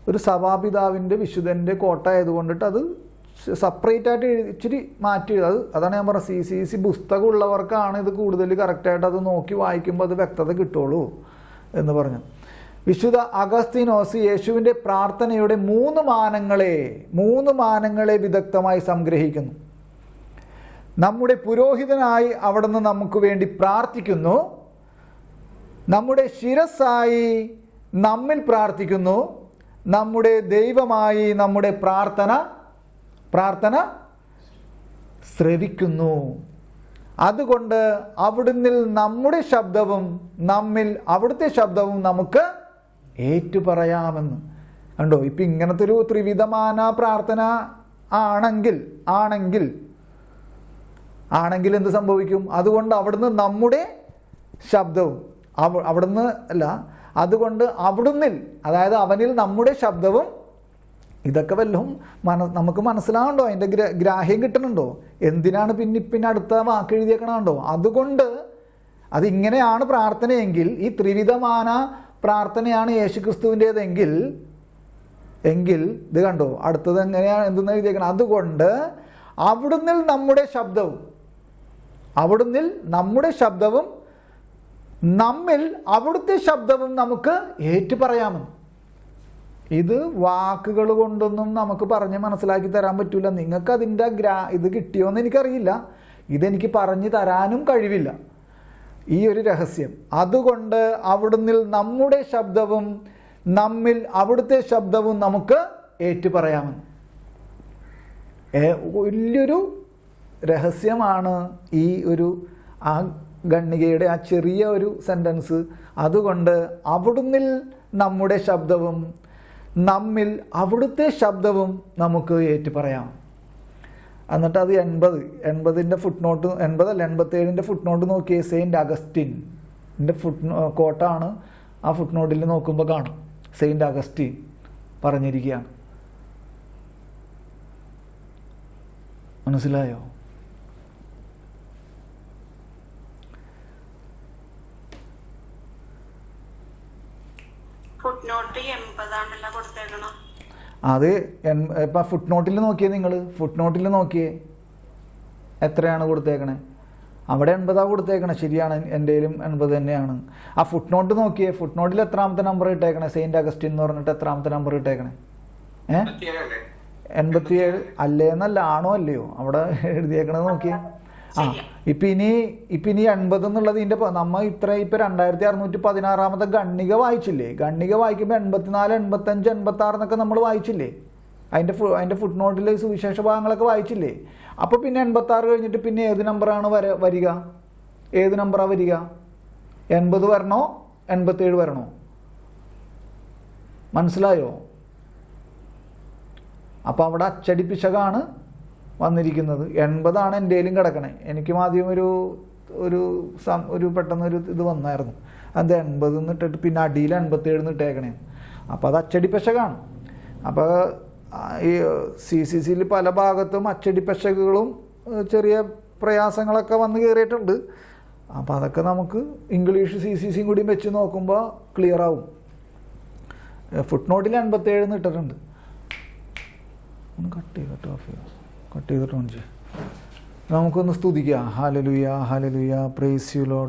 ഒരു സഭാപിതാവിൻ്റെ വിശുദ്ധൻ്റെ കോട്ട ആയതുകൊണ്ടിട്ട് അത് സെപ്പറേറ്റ് ആയിട്ട് ഇച്ചിരി മാറ്റി അതാണ് ഞാൻ പറഞ്ഞത്. CCC പുസ്തകം ഉള്ളവർക്കാണ് ഇത് കൂടുതൽ കറക്റ്റായിട്ട് അത് നോക്കി വായിക്കുമ്പോൾ അത് വ്യക്തത കിട്ടുള്ളൂ എന്ന് പറഞ്ഞു. വിശുദ്ധ അഗസ്തീനോസ് യേശുവിൻ്റെ പ്രാർത്ഥനയുടെ 3 മാനങ്ങളെ വിദഗ്ധമായി സംഗ്രഹിക്കുന്നു. നമ്മുടെ പുരോഹിതനായി അവിടുന്ന് നമുക്ക് വേണ്ടി പ്രാർത്ഥിക്കുന്നു, നമ്മുടെ ശിരസ്സായി നമ്മിൽ പ്രാർത്ഥിക്കുന്നു, നമ്മുടെ ദൈവമായി നമ്മുടെ പ്രാർത്ഥന ശ്രവിക്കുന്നു. അതുകൊണ്ട് അവിടുന്ന് നമ്മുടെ ശബ്ദവും നമ്മിൽ അവിടുത്തെ ശബ്ദവും നമുക്ക് ഏറ്റുപറയാമെന്ന്. കണ്ടോ? ഇപ്പം ഇങ്ങനത്തെ ഒരു ത്രിവിധമാന പ്രാർത്ഥന ആണെങ്കിൽ എന്ത് സംഭവിക്കും? അതുകൊണ്ട് അവിടുന്ന് നമ്മുടെ ശബ്ദവും അവിടുന്ന് അല്ല, അതുകൊണ്ട് അവിടുന്നിൽ, അതായത് അവനിൽ നമ്മുടെ ശബ്ദവും. ഇതൊക്കെ വല്ലതും നമുക്ക് മനസ്സിലാവുന്നുണ്ടോ? അതിൻ്റെ ഗ്രാഹ്യം കിട്ടണുണ്ടോ? എന്തിനാണ് പിന്നെ അടുത്ത വാക്ക് എഴുതിയേക്കണുണ്ടോ? അതുകൊണ്ട് അതിങ്ങനെയാണ് പ്രാർത്ഥനയെങ്കിൽ, ഈ ത്രിവിധമാന പ്രാർത്ഥനയാണ് യേശുക്രിസ്തുവിൻ്റേതെങ്കിൽ ഇത് കണ്ടോ, അടുത്തത് എങ്ങനെയാണ് എന്തെന്ന് എഴുതിയേക്കണം? അതുകൊണ്ട് അവിടുന്നിൽ നമ്മുടെ ശബ്ദവും നമ്മിൽ അവിടുത്തെ ശബ്ദവും നമുക്ക് ഏറ്റുപറയാമെന്ന്. ഇത് വാക്കുകൾ കൊണ്ടൊന്നും നമുക്ക് പറഞ്ഞ് മനസ്സിലാക്കി തരാൻ പറ്റില്ല. നിങ്ങൾക്ക് അതിൻ്റെ ഇത് കിട്ടിയോന്ന് എനിക്കറിയില്ല. ഇതെനിക്ക് പറഞ്ഞു തരാനും കഴിവില്ല ഈ ഒരു രഹസ്യം. അതുകൊണ്ട് അവിടുന്നിൽ നമ്മുടെ ശബ്ദവും നമ്മിൽ അവിടുത്തെ ശബ്ദവും നമുക്ക് ഏറ്റുപറയാമെന്ന്. വലിയൊരു രഹസ്യമാണ് ഈ ആ ഖണ്ഡികയുടെ ആ ചെറിയ ഒരു സെൻറ്റൻസ്. അതുകൊണ്ട് അവിടുന്നിൽ നമ്മുടെ ശബ്ദവും നമ്മിൽ അവിടുത്തെ ശബ്ദവും നമുക്ക് ഏറ്റു പറയാം. എന്നിട്ട് അത് 80 ഫുട് നോട്ട്, 87 ഫുട് നോട്ട് നോക്കിയേ. സെയിൻറ്റ് അഗസ്റ്റിൻ്റെ കോട്ടാണ്. ആ ഫുട് നോട്ടിൽ നോക്കുമ്പോൾ കാണും സെയിൻറ്റ് അഗസ്റ്റിൻ പറഞ്ഞിരിക്കുകയാണ്. മനസ്സിലായോ? അത് ഇപ്പം ഫുട് നോട്ടിൽ നോക്കിയേ, നിങ്ങൾ ഫുട് നോട്ടിൽ നോക്കിയേ എത്രയാണ് കൊടുത്തേക്കണേ? അവിടെ 80 കൊടുത്തേക്കണേ. ശരിയാണ്, എൻ്റെയിലും 80 തന്നെയാണ്. ആ ഫുട് നോട്ട് നോക്കിയേ. ഫുട് നോട്ടിൽ എത്രാമത്തെ നമ്പർ ഇട്ടേക്കണേ? സെയിൻറ്റ് അഗസ്റ്റിൻ എന്ന് പറഞ്ഞിട്ട് എത്രാമത്തെ നമ്പർ ഇട്ടേക്കണേ? 87 അല്ലേ എന്നല്ല, ആണോ അല്ലയോ അവിടെ എഴുതിയേക്കണത് നോക്കിയേ. ആ ഇപ്പം ഇനി 80 എന്നുള്ളത് ഇതിൻ്റെ നമ്മൾ ഇപ്പം 2616 ഗണ്ണിക വായിച്ചില്ലേ? ഗണ്ണിക വായിക്കുമ്പോൾ 84, 85, 86 എന്നൊക്കെ നമ്മൾ വായിച്ചില്ലേ? അതിൻ്റെ ഫുട് നോട്ടിൽ സുവിശേഷ ഭാഗങ്ങളൊക്കെ വായിച്ചില്ലേ? അപ്പോൾ പിന്നെ 86 കഴിഞ്ഞിട്ട് പിന്നെ ഏത് നമ്പറാണ് വരിക? ഏത് നമ്പറാണ് വരിക? 80 വരണോ 87 വരണോ? മനസ്സിലായോ? അപ്പോൾ അവിടെ അച്ചടി പിശകാണ് വന്നിരിക്കുന്നത്. 80 എൻ്റെയിലും കിടക്കണേ. എനിക്കും ആദ്യം ഒരു പെട്ടെന്നൊരു ഇത് വന്നായിരുന്നു. അത് 80 എന്നിട്ടിട്ട് പിന്നെ അടിയിൽ 87 ഇട്ടേക്കണേ. അപ്പോൾ അത് അച്ചടി പിശകാണ്. അപ്പോൾ ഈ CCCയിൽ പല ഭാഗത്തും അച്ചടി പിശകുകളും ചെറിയ പ്രയാസങ്ങളൊക്കെ വന്ന് കയറിയിട്ടുണ്ട്. അപ്പോൾ അതൊക്കെ നമുക്ക് ഇംഗ്ലീഷ് CCCയും കൂടി വെച്ച് നോക്കുമ്പോൾ ക്ലിയർ ആവും. ഫുട് നോട്ടിൽ 87 ഇട്ടിട്ടുണ്ട്. ഒന്ന് കട്ട് ചെയ്തിട്ട് നമുക്കൊന്ന് സ്തുതിക്കാം. Hallelujah, hallelujah, praise you Lord.